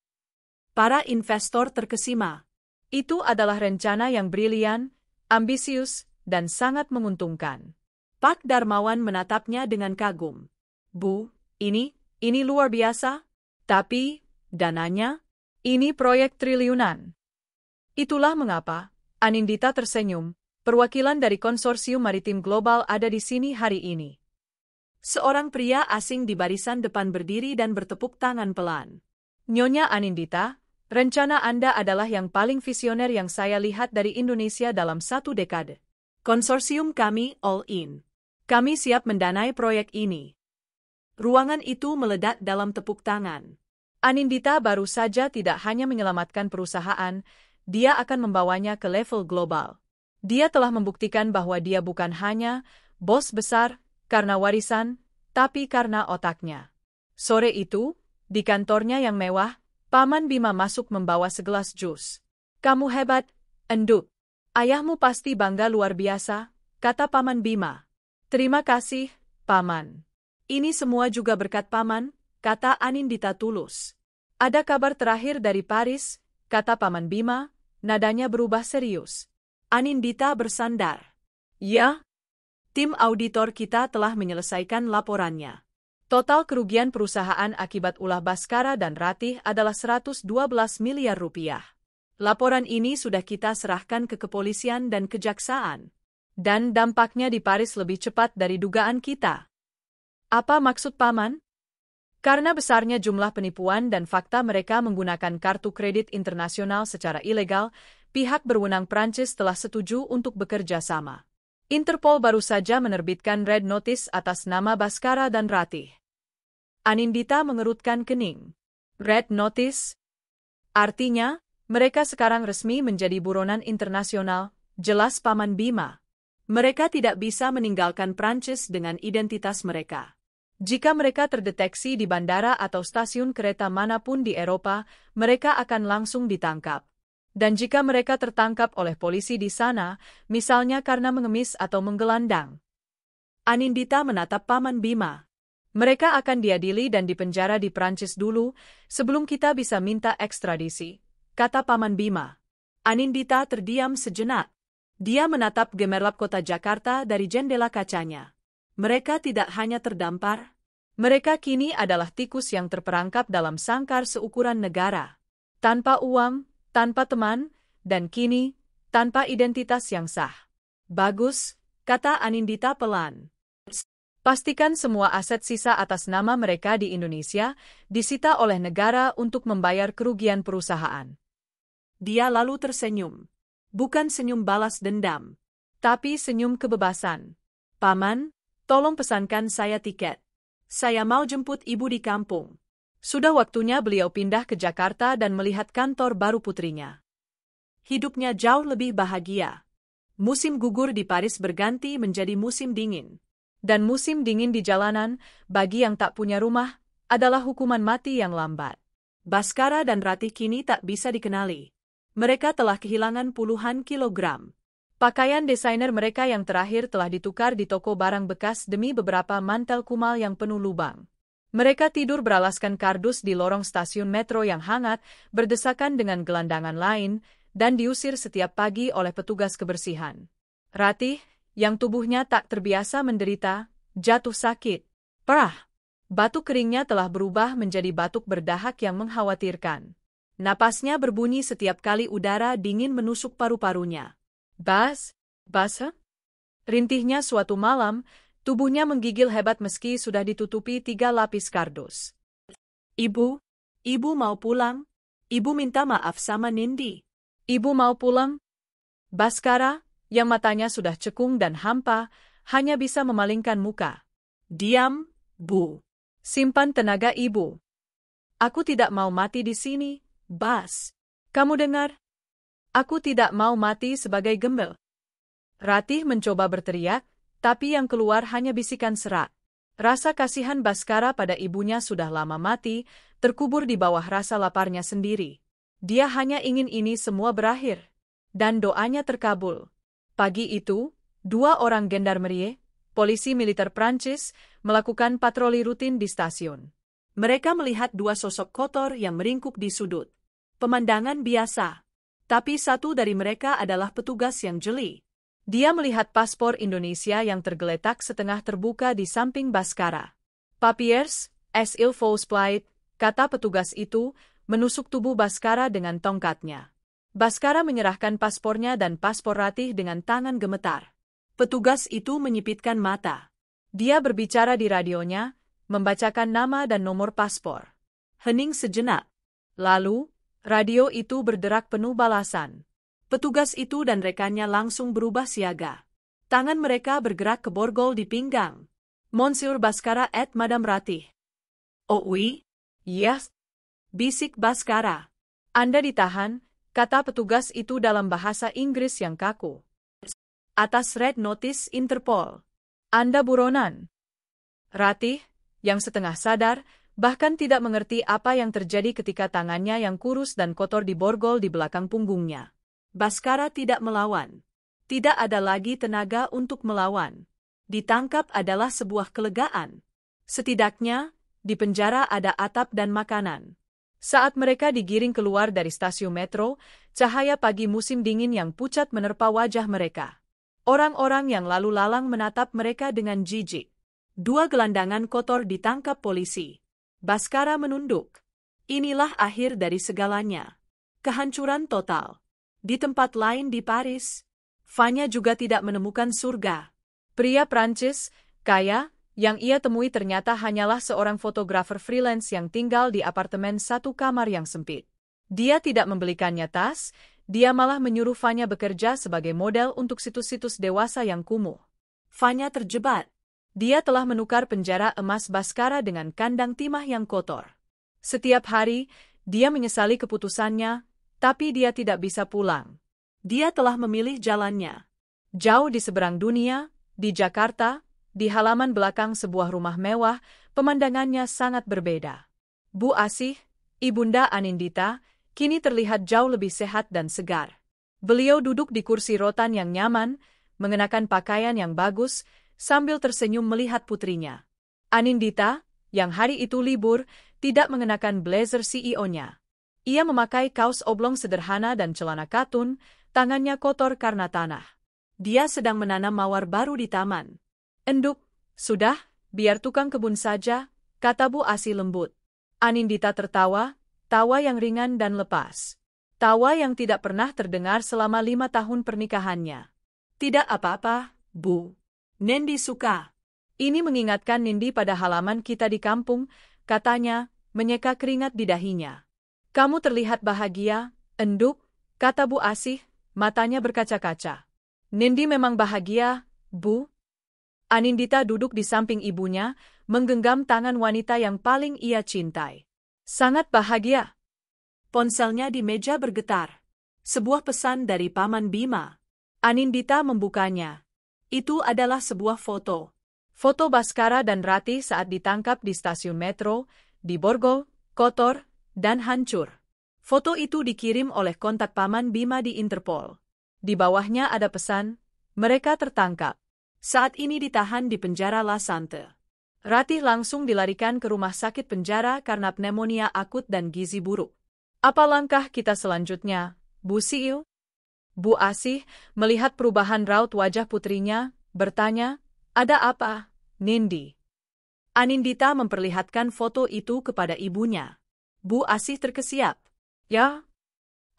Para investor terkesima. Itu adalah rencana yang brilian, ambisius, dan sangat menguntungkan. Pak Darmawan menatapnya dengan kagum. Bu, ini luar biasa. Tapi, dananya? Ini proyek triliunan. Itulah mengapa, Anindita tersenyum, perwakilan dari konsorsium maritim global ada di sini hari ini. Seorang pria asing di barisan depan berdiri dan bertepuk tangan pelan. Nyonya Anindita, rencana Anda adalah yang paling visioner yang saya lihat dari Indonesia dalam 1 dekade. Konsorsium kami all in. Kami siap mendanai proyek ini. Ruangan itu meledak dalam tepuk tangan. Anindita baru saja tidak hanya menyelamatkan perusahaan, dia akan membawanya ke level global. Dia telah membuktikan bahwa dia bukan hanya bos besar karena warisan, tapi karena otaknya. Sore itu, di kantornya yang mewah, Paman Bima masuk membawa segelas jus. Kamu hebat, Endut. Ayahmu pasti bangga luar biasa, kata Paman Bima. Terima kasih, Paman. Ini semua juga berkat Paman, kata Anindita tulus. Ada kabar terakhir dari Paris, kata Paman Bima, nadanya berubah serius. Anindita bersandar. Ya, tim auditor kita telah menyelesaikan laporannya. Total kerugian perusahaan akibat ulah Baskara dan Ratih adalah 112 miliar rupiah. Laporan ini sudah kita serahkan ke kepolisian dan kejaksaan. Dan dampaknya di Paris lebih cepat dari dugaan kita. Apa maksud Paman? Karena besarnya jumlah penipuan dan fakta mereka menggunakan kartu kredit internasional secara ilegal, pihak berwenang Prancis telah setuju untuk bekerja sama. Interpol baru saja menerbitkan Red Notice atas nama Baskara dan Ratih. Anindita mengerutkan kening. Red Notice? Artinya, mereka sekarang resmi menjadi buronan internasional, jelas Paman Bima. Mereka tidak bisa meninggalkan Prancis dengan identitas mereka. Jika mereka terdeteksi di bandara atau stasiun kereta manapun di Eropa, mereka akan langsung ditangkap. Dan jika mereka tertangkap oleh polisi di sana, misalnya karena mengemis atau menggelandang. Anindita menatap Paman Bima. Mereka akan diadili dan dipenjara di Prancis dulu, sebelum kita bisa minta ekstradisi, kata Paman Bima. Anindita terdiam sejenak. Dia menatap gemerlap kota Jakarta dari jendela kacanya. Mereka tidak hanya terdampar. Mereka kini adalah tikus yang terperangkap dalam sangkar seukuran negara. Tanpa uang, tanpa teman, dan kini, tanpa identitas yang sah. Bagus, kata Anindita pelan. Pastikan semua aset sisa atas nama mereka di Indonesia disita oleh negara untuk membayar kerugian perusahaan. Dia lalu tersenyum. Bukan senyum balas dendam, tapi senyum kebebasan. Paman, tolong pesankan saya tiket. Saya mau jemput ibu di kampung. Sudah waktunya beliau pindah ke Jakarta dan melihat kantor baru putrinya. Hidupnya jauh lebih bahagia. Musim gugur di Paris berganti menjadi musim dingin. Dan musim dingin di jalanan, bagi yang tak punya rumah, adalah hukuman mati yang lambat. Baskara dan Ratih kini tak bisa dikenali. Mereka telah kehilangan puluhan kilogram. Pakaian desainer mereka yang terakhir telah ditukar di toko barang bekas demi beberapa mantel kumal yang penuh lubang. Mereka tidur beralaskan kardus di lorong stasiun metro yang hangat, berdesakan dengan gelandangan lain, dan diusir setiap pagi oleh petugas kebersihan. Ratih, yang tubuhnya tak terbiasa menderita, jatuh sakit. Perah. Batuk keringnya telah berubah menjadi batuk berdahak yang mengkhawatirkan. Napasnya berbunyi setiap kali udara dingin menusuk paru-parunya. Bas? Rintihnya suatu malam, tubuhnya menggigil hebat meski sudah ditutupi 3 lapis kardus. Ibu mau pulang? Ibu minta maaf sama Nindi. Ibu mau pulang? Baskara, yang matanya sudah cekung dan hampa, hanya bisa memalingkan muka. Diam, Bu. Simpan tenaga ibu. Aku tidak mau mati di sini, Bas. Kamu dengar? Aku tidak mau mati sebagai gembel. Ratih mencoba berteriak, tapi yang keluar hanya bisikan serak. Rasa kasihan Baskara pada ibunya sudah lama mati, terkubur di bawah rasa laparnya sendiri. Dia hanya ingin ini semua berakhir. Dan doanya terkabul. Pagi itu, 2 orang gendarmerie, polisi militer Prancis, melakukan patroli rutin di stasiun. Mereka melihat 2 sosok kotor yang meringkuk di sudut. Pemandangan biasa. Tapi satu dari mereka adalah petugas yang jeli. Dia melihat paspor Indonesia yang tergeletak setengah terbuka di samping Baskara. Papiers, il faut split, kata petugas itu, menusuk tubuh Baskara dengan tongkatnya. Baskara menyerahkan paspornya dan paspor Ratih dengan tangan gemetar. Petugas itu menyipitkan mata. Dia berbicara di radionya, membacakan nama dan nomor paspor. Hening sejenak. Lalu, radio itu berderak penuh balasan. Petugas itu dan rekannya langsung berubah siaga. Tangan mereka bergerak ke borgol di pinggang. Monsieur Baskara et Madame Ratih. Oh oui? Yes. Bisik Baskara. Anda ditahan, kata petugas itu dalam bahasa Inggris yang kaku. Atas red notice Interpol. Anda buronan. Ratih, yang setengah sadar, bahkan tidak mengerti apa yang terjadi ketika tangannya yang kurus dan kotor diborgol di belakang punggungnya. Baskara tidak melawan. Tidak ada lagi tenaga untuk melawan. Ditangkap adalah sebuah kelegaan. Setidaknya, di penjara ada atap dan makanan. Saat mereka digiring keluar dari stasiun metro, cahaya pagi musim dingin yang pucat menerpa wajah mereka. Orang-orang yang lalu lalang menatap mereka dengan jijik. 2 gelandangan kotor ditangkap polisi. Baskara menunduk. Inilah akhir dari segalanya. Kehancuran total. Di tempat lain di Paris, Fanya juga tidak menemukan surga. Pria Prancis, kaya, yang ia temui ternyata hanyalah seorang fotografer freelance yang tinggal di apartemen 1 kamar yang sempit. Dia tidak membelikannya tas, dia malah menyuruh Fanya bekerja sebagai model untuk situs-situs dewasa yang kumuh. Fanya terjebak. Dia telah menukar penjara emas Baskara dengan kandang timah yang kotor. Setiap hari, dia menyesali keputusannya, tapi dia tidak bisa pulang. Dia telah memilih jalannya. Jauh di seberang dunia, di Jakarta, di halaman belakang sebuah rumah mewah, pemandangannya sangat berbeda. Bu Asih, Ibunda Anindita, kini terlihat jauh lebih sehat dan segar. Beliau duduk di kursi rotan yang nyaman, mengenakan pakaian yang bagus, sambil tersenyum melihat putrinya. Anindita, yang hari itu libur, tidak mengenakan blazer CEO-nya. Ia memakai kaos oblong sederhana dan celana katun, tangannya kotor karena tanah. Dia sedang menanam mawar baru di taman. Enduk, sudah, biar tukang kebun saja, kata Bu Asih lembut. Anindita tertawa, tawa yang ringan dan lepas. Tawa yang tidak pernah terdengar selama 5 tahun pernikahannya. Tidak apa-apa, Bu. Nendi suka. Ini mengingatkan Nindi pada halaman kita di kampung, katanya, menyeka keringat di dahinya. Kamu terlihat bahagia, Enduk, kata Bu Asih, matanya berkaca-kaca. Nindi memang bahagia, Bu. Anindita duduk di samping ibunya, menggenggam tangan wanita yang paling ia cintai. Sangat bahagia. Ponselnya di meja bergetar. Sebuah pesan dari Paman Bima. Anindita membukanya. Itu adalah sebuah foto. Foto Baskara dan Ratih saat ditangkap di stasiun metro, diborgol, kotor, dan hancur. Foto itu dikirim oleh kontak Paman Bima di Interpol. Di bawahnya ada pesan, mereka tertangkap. Saat ini ditahan di penjara La Sante. Ratih langsung dilarikan ke rumah sakit penjara karena pneumonia akut dan gizi buruk. Apa langkah kita selanjutnya, Bu Siil? Bu Asih, melihat perubahan raut wajah putrinya, bertanya, ada apa, Nindi? Anindita memperlihatkan foto itu kepada ibunya. Bu Asih terkesiap. Ya?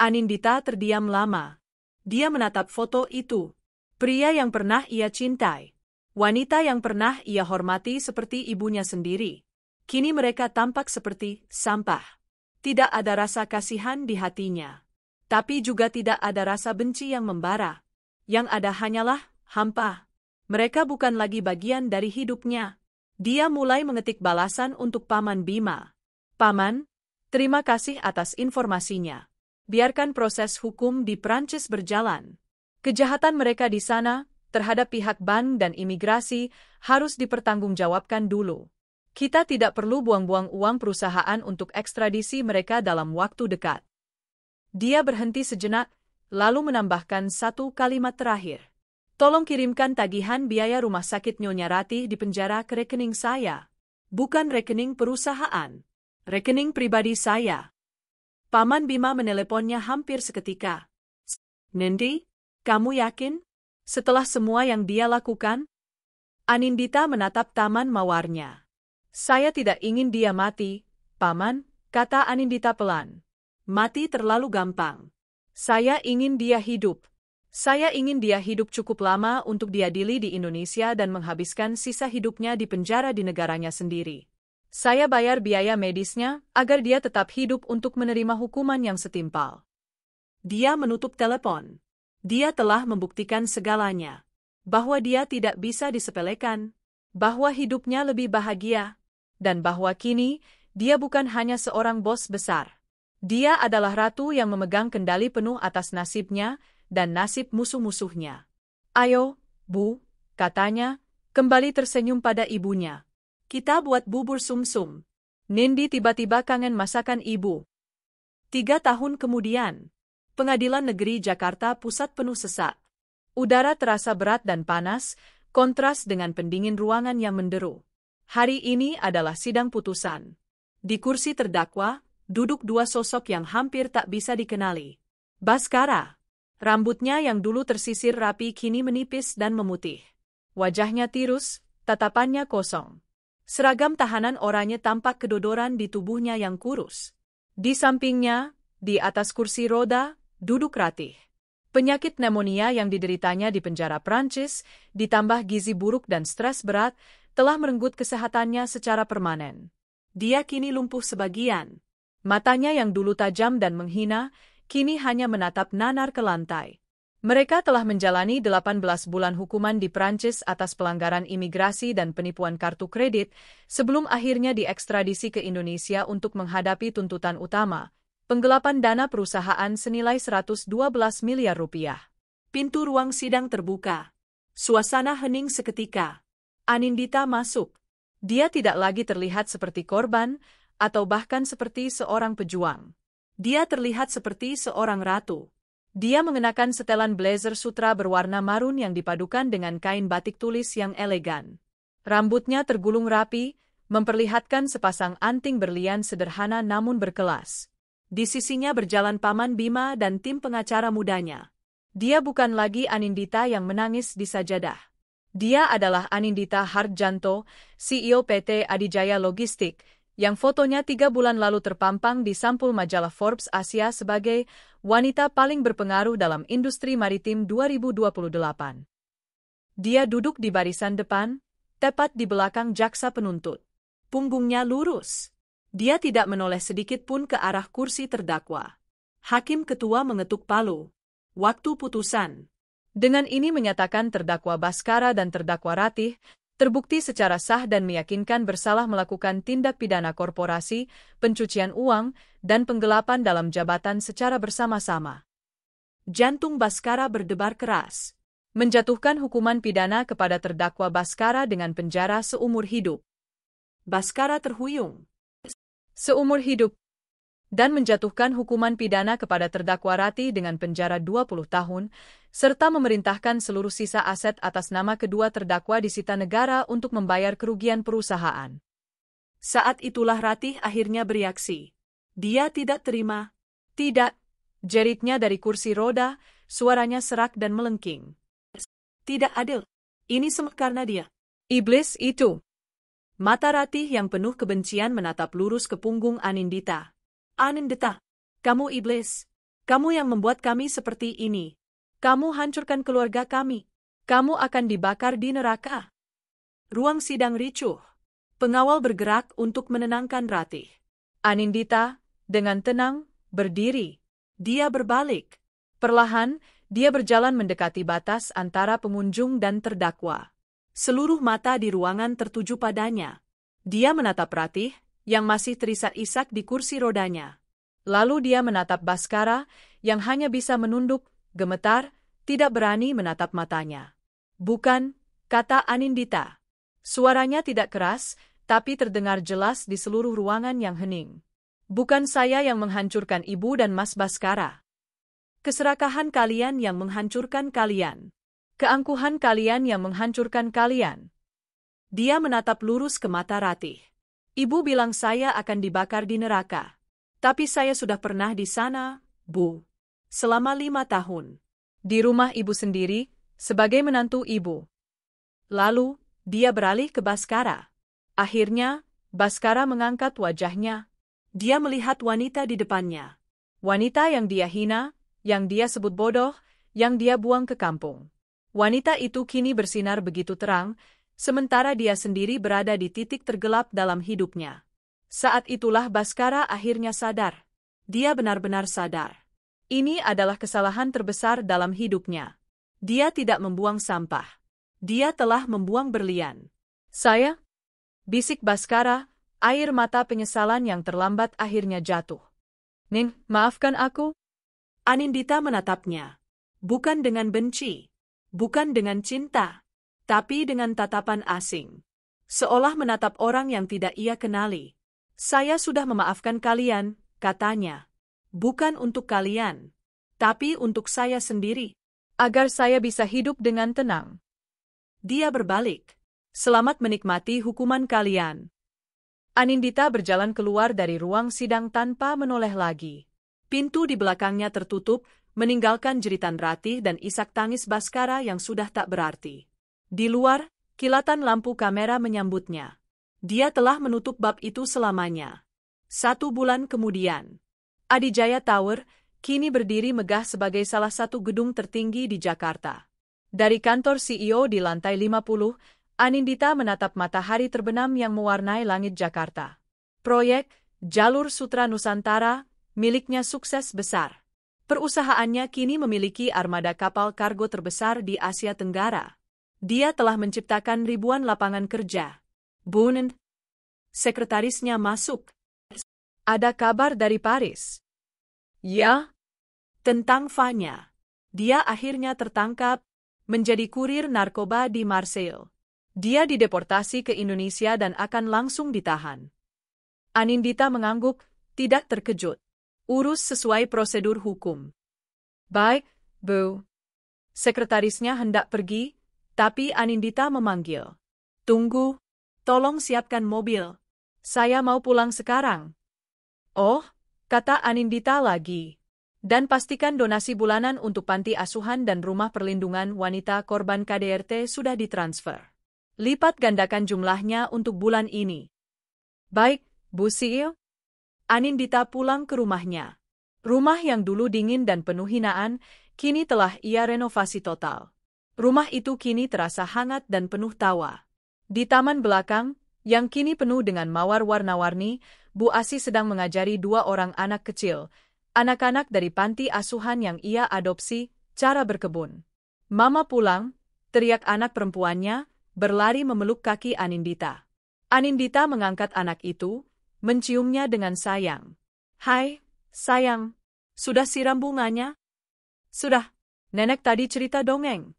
Anindita terdiam lama. Dia menatap foto itu. Pria yang pernah ia cintai. Wanita yang pernah ia hormati seperti ibunya sendiri. Kini mereka tampak seperti sampah. Tidak ada rasa kasihan di hatinya. Tapi juga tidak ada rasa benci yang membara. Yang ada hanyalah hampa. Mereka bukan lagi bagian dari hidupnya. Dia mulai mengetik balasan untuk Paman Bima. Paman, terima kasih atas informasinya. Biarkan proses hukum di Prancis berjalan. Kejahatan mereka di sana, terhadap pihak bank dan imigrasi, harus dipertanggungjawabkan dulu. Kita tidak perlu buang-buang uang perusahaan untuk ekstradisi mereka dalam waktu dekat. Dia berhenti sejenak, lalu menambahkan satu kalimat terakhir. Tolong kirimkan tagihan biaya rumah sakit Nyonya Ratih di penjara ke rekening saya. Bukan rekening perusahaan. Rekening pribadi saya. Paman Bima meneleponnya hampir seketika. Nindi, kamu yakin? Setelah semua yang dia lakukan? Anindita menatap taman mawarnya. Saya tidak ingin dia mati, Paman, kata Anindita pelan. Mati terlalu gampang. Saya ingin dia hidup. Saya ingin dia hidup cukup lama untuk diadili di Indonesia dan menghabiskan sisa hidupnya di penjara di negaranya sendiri. Saya bayar biaya medisnya agar dia tetap hidup untuk menerima hukuman yang setimpal. Dia menutup telepon. Dia telah membuktikan segalanya. Bahwa dia tidak bisa disepelekan. Bahwa hidupnya lebih bahagia. Dan bahwa kini, dia bukan hanya seorang bos besar. Dia adalah ratu yang memegang kendali penuh atas nasibnya dan nasib musuh-musuhnya. Ayo, Bu, katanya, kembali tersenyum pada ibunya. Kita buat bubur sumsum. Nindi tiba-tiba kangen masakan ibu. 3 tahun kemudian, Pengadilan Negeri Jakarta Pusat penuh sesak. Udara terasa berat dan panas, kontras dengan pendingin ruangan yang menderu. Hari ini adalah sidang putusan. Di kursi terdakwa, duduk 2 sosok yang hampir tak bisa dikenali. Baskara. Rambutnya yang dulu tersisir rapi kini menipis dan memutih. Wajahnya tirus, tatapannya kosong. Seragam tahanan oranye tampak kedodoran di tubuhnya yang kurus. Di sampingnya, di atas kursi roda, duduk Ratih. Penyakit pneumonia yang dideritanya di penjara Prancis, ditambah gizi buruk dan stres berat, telah merenggut kesehatannya secara permanen. Dia kini lumpuh sebagian. Matanya yang dulu tajam dan menghina, kini hanya menatap nanar ke lantai. Mereka telah menjalani 18 bulan hukuman di Prancis atas pelanggaran imigrasi dan penipuan kartu kredit, sebelum akhirnya diekstradisi ke Indonesia untuk menghadapi tuntutan utama, penggelapan dana perusahaan senilai 112 miliar rupiah. Pintu ruang sidang terbuka. Suasana hening seketika. Anindita masuk. Dia tidak lagi terlihat seperti korban, atau bahkan seperti seorang pejuang. Dia terlihat seperti seorang ratu. Dia mengenakan setelan blazer sutra berwarna marun yang dipadukan dengan kain batik tulis yang elegan. Rambutnya tergulung rapi, memperlihatkan sepasang anting berlian sederhana namun berkelas. Di sisinya berjalan Paman Bima dan tim pengacara mudanya. Dia bukan lagi Anindita yang menangis di sajadah. Dia adalah Anindita Hardjanto, CEO PT Adijaya Logistik, yang fotonya 3 bulan lalu terpampang di sampul majalah Forbes Asia sebagai wanita paling berpengaruh dalam industri maritim 2028. Dia duduk di barisan depan, tepat di belakang jaksa penuntut. Punggungnya lurus. Dia tidak menoleh sedikit pun ke arah kursi terdakwa. Hakim ketua mengetuk palu. Waktu putusan. Dengan ini menyatakan terdakwa Baskara dan terdakwa Ratih terbukti secara sah dan meyakinkan bersalah melakukan tindak pidana korporasi, pencucian uang, dan penggelapan dalam jabatan secara bersama-sama. Jantung Baskara berdebar keras. Menjatuhkan hukuman pidana kepada terdakwa Baskara dengan penjara seumur hidup. Baskara terhuyung. Seumur hidup. Dan menjatuhkan hukuman pidana kepada terdakwa Ratih dengan penjara 20 tahun, serta memerintahkan seluruh sisa aset atas nama kedua terdakwa disita negara untuk membayar kerugian perusahaan. Saat itulah Ratih akhirnya bereaksi. Dia tidak terima. Tidak, jeritnya dari kursi roda, suaranya serak dan melengking. Tidak adil. Ini semua karena dia. Iblis itu. Mata Ratih yang penuh kebencian menatap lurus ke punggung Anindita. Anindita, kamu iblis. Kamu yang membuat kami seperti ini. Kamu hancurkan keluarga kami. Kamu akan dibakar di neraka. Ruang sidang ricuh. Pengawal bergerak untuk menenangkan Ratih. Anindita, dengan tenang, berdiri. Dia berbalik. Perlahan, dia berjalan mendekati batas antara pengunjung dan terdakwa. Seluruh mata di ruangan tertuju padanya. Dia menatap Ratih, yang masih terisak-isak di kursi rodanya. Lalu dia menatap Baskara, yang hanya bisa menunduk, gemetar, tidak berani menatap matanya. Bukan, kata Anindita. Suaranya tidak keras, tapi terdengar jelas di seluruh ruangan yang hening. Bukan saya yang menghancurkan ibu dan Mas Baskara. Keserakahan kalian yang menghancurkan kalian. Keangkuhan kalian yang menghancurkan kalian. Dia menatap lurus ke mata Ratih. Ibu bilang saya akan dibakar di neraka. Tapi saya sudah pernah di sana, Bu. Selama 5 tahun. Di rumah ibu sendiri, sebagai menantu ibu. Lalu, dia beralih ke Baskara. Akhirnya, Baskara mengangkat wajahnya. Dia melihat wanita di depannya. Wanita yang dia hina, yang dia sebut bodoh, yang dia buang ke kampung. Wanita itu kini bersinar begitu terang, sementara dia sendiri berada di titik tergelap dalam hidupnya. Saat itulah Baskara akhirnya sadar. Dia benar-benar sadar. Ini adalah kesalahan terbesar dalam hidupnya. Dia tidak membuang sampah. Dia telah membuang berlian. Saya? Bisik Baskara, air mata penyesalan yang terlambat akhirnya jatuh. Ning, maafkan aku? Anindita menatapnya. Bukan dengan benci. Bukan dengan cinta. Tapi dengan tatapan asing. Seolah menatap orang yang tidak ia kenali. Saya sudah memaafkan kalian, katanya. Bukan untuk kalian. Tapi untuk saya sendiri. Agar saya bisa hidup dengan tenang. Dia berbalik. Selamat menikmati hukuman kalian. Anindita berjalan keluar dari ruang sidang tanpa menoleh lagi. Pintu di belakangnya tertutup, meninggalkan jeritan Ratih dan isak tangis Baskara yang sudah tak berarti. Di luar, kilatan lampu kamera menyambutnya. Dia telah menutup bab itu selamanya. 1 bulan kemudian, Adijaya Tower kini berdiri megah sebagai salah satu gedung tertinggi di Jakarta. Dari kantor CEO di lantai 50, Anindita menatap matahari terbenam yang mewarnai langit Jakarta. Proyek Jalur Sutra Nusantara miliknya sukses besar. Perusahaannya kini memiliki armada kapal kargo terbesar di Asia Tenggara. Dia telah menciptakan ribuan lapangan kerja. Bun, sekretarisnya masuk. Ada kabar dari Paris. Ya, tentang Fanya. Dia akhirnya tertangkap, menjadi kurir narkoba di Marseille. Dia dideportasi ke Indonesia dan akan langsung ditahan. Anindita mengangguk, tidak terkejut. Urus sesuai prosedur hukum. Baik, Bu. Sekretarisnya hendak pergi, tapi Anindita memanggil. Tunggu. Tolong siapkan mobil. Saya mau pulang sekarang. Oh, kata Anindita lagi. Dan pastikan donasi bulanan untuk panti asuhan dan rumah perlindungan wanita korban KDRT sudah ditransfer. Lipat gandakan jumlahnya untuk bulan ini. Baik, Bu CEO. Anindita pulang ke rumahnya. Rumah yang dulu dingin dan penuh hinaan, kini telah ia renovasi total. Rumah itu kini terasa hangat dan penuh tawa. Di taman belakang, yang kini penuh dengan mawar warna-warni, Bu Asi sedang mengajari 2 orang anak kecil, anak-anak dari panti asuhan yang ia adopsi, cara berkebun. Mama pulang, teriak anak perempuannya, berlari memeluk kaki Anindita. Anindita mengangkat anak itu, menciumnya dengan sayang. Hai, sayang, sudah siram bunganya? Sudah, nenek tadi cerita dongeng.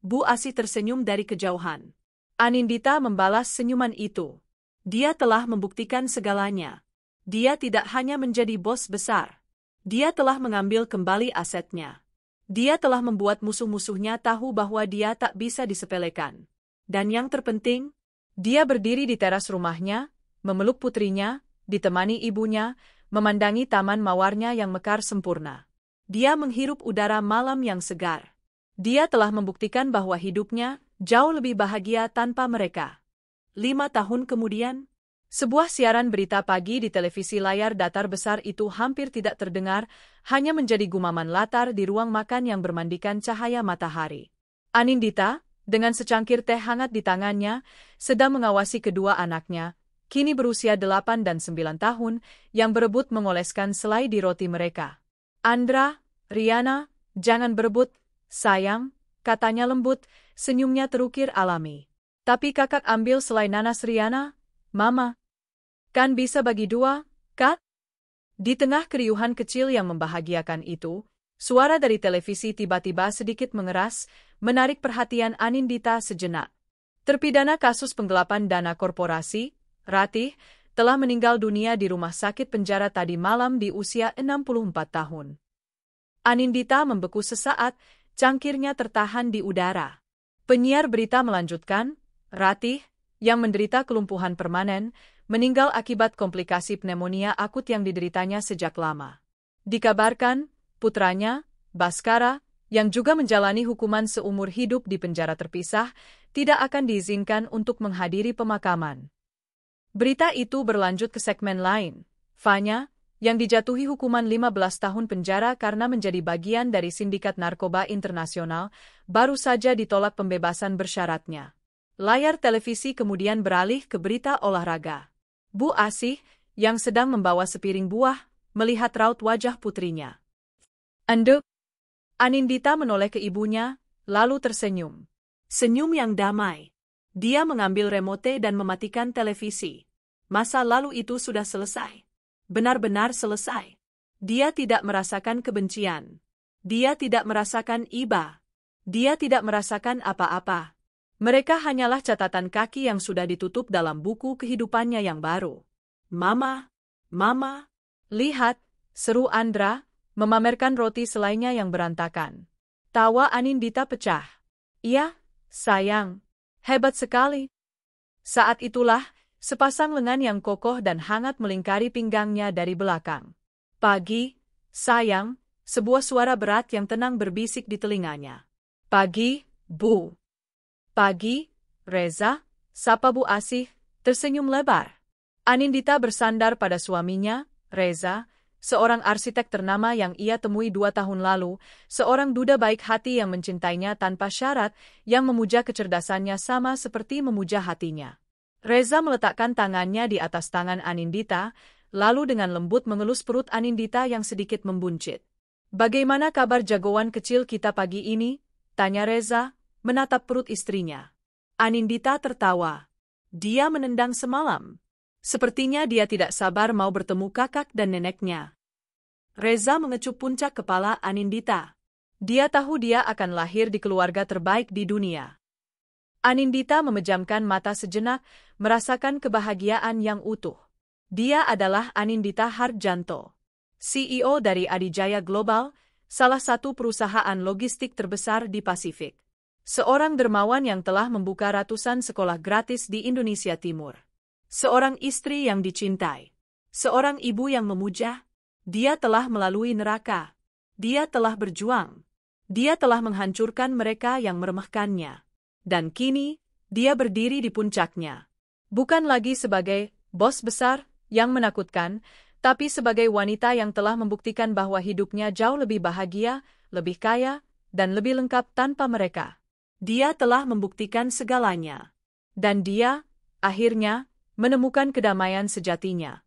Bu Asi tersenyum dari kejauhan. Anindita membalas senyuman itu. Dia telah membuktikan segalanya. Dia tidak hanya menjadi bos besar. Dia telah mengambil kembali asetnya. Dia telah membuat musuh-musuhnya tahu bahwa dia tak bisa disepelekan. Dan yang terpenting, dia berdiri di teras rumahnya, memeluk putrinya, ditemani ibunya, memandangi taman mawarnya yang mekar sempurna. Dia menghirup udara malam yang segar. Dia telah membuktikan bahwa hidupnya jauh lebih bahagia tanpa mereka. 5 tahun kemudian, sebuah siaran berita pagi di televisi layar datar besar itu hampir tidak terdengar, hanya menjadi gumaman latar di ruang makan yang bermandikan cahaya matahari. Anindita, dengan secangkir teh hangat di tangannya, sedang mengawasi kedua anaknya, kini berusia 8 dan 9 tahun, yang berebut mengoleskan selai di roti mereka. Andra, Riana, jangan berebut, sayang, katanya lembut, senyumnya terukir alami. Tapi kakak ambil selai nanas Riana, Mama. Kan bisa bagi 2, Kak? Di tengah keriuhan kecil yang membahagiakan itu, suara dari televisi tiba-tiba sedikit mengeras, menarik perhatian Anindita sejenak. Terpidana kasus penggelapan dana korporasi, Ratih, telah meninggal dunia di rumah sakit penjara tadi malam di usia 64 tahun. Anindita membeku sesaat, cangkirnya tertahan di udara. Penyiar berita melanjutkan, Ratih, yang menderita kelumpuhan permanen, meninggal akibat komplikasi pneumonia akut yang dideritanya sejak lama. Dikabarkan, putranya, Baskara, yang juga menjalani hukuman seumur hidup di penjara terpisah, tidak akan diizinkan untuk menghadiri pemakaman. Berita itu berlanjut ke segmen lain. Fanya, yang dijatuhi hukuman 15 tahun penjara karena menjadi bagian dari sindikat narkoba internasional, baru saja ditolak pembebasan bersyaratnya. Layar televisi kemudian beralih ke berita olahraga. Bu Asih, yang sedang membawa sepiring buah, melihat raut wajah putrinya. "Ande?" Anindita menoleh ke ibunya, lalu tersenyum. Senyum yang damai. Dia mengambil remote dan mematikan televisi. Masa lalu itu sudah selesai. Benar-benar selesai. Dia tidak merasakan kebencian. Dia tidak merasakan iba. Dia tidak merasakan apa-apa. Mereka hanyalah catatan kaki yang sudah ditutup dalam buku kehidupannya yang baru. "Mama, Mama, lihat," seru Andra, memamerkan roti selainya yang berantakan. Tawa Anindita pecah. "Iya, sayang. Hebat sekali." Saat itulah, sepasang lengan yang kokoh dan hangat melingkari pinggangnya dari belakang. "Pagi, sayang," sebuah suara berat yang tenang berbisik di telinganya. "Pagi, Bu." "Pagi, Reza," sapa Bu Asih, tersenyum lebar. Anindita bersandar pada suaminya, Reza, seorang arsitek ternama yang ia temui 2 tahun lalu, seorang duda baik hati yang mencintainya tanpa syarat, yang memuja kecerdasannya sama seperti memuja hatinya. Reza meletakkan tangannya di atas tangan Anindita, lalu dengan lembut mengelus perut Anindita yang sedikit membuncit. "Bagaimana kabar jagoan kecil kita pagi ini?" tanya Reza, menatap perut istrinya. Anindita tertawa. Dia menendang semalam. Sepertinya dia tidak sabar mau bertemu kakak dan neneknya. Reza mengecup puncak kepala Anindita. Dia tahu dia akan lahir di keluarga terbaik di dunia. Anindita memejamkan mata sejenak, merasakan kebahagiaan yang utuh. Dia adalah Anindita Hardjanto, CEO dari Adijaya Global, salah satu perusahaan logistik terbesar di Pasifik. Seorang dermawan yang telah membuka ratusan sekolah gratis di Indonesia Timur. Seorang istri yang dicintai. Seorang ibu yang memuja. Dia telah melalui neraka. Dia telah berjuang. Dia telah menghancurkan mereka yang meremehkannya. Dan kini, dia berdiri di puncaknya. Bukan lagi sebagai bos besar yang menakutkan, tapi sebagai wanita yang telah membuktikan bahwa hidupnya jauh lebih bahagia, lebih kaya, dan lebih lengkap tanpa mereka. Dia telah membuktikan segalanya. Dan dia, akhirnya, menemukan kedamaian sejatinya.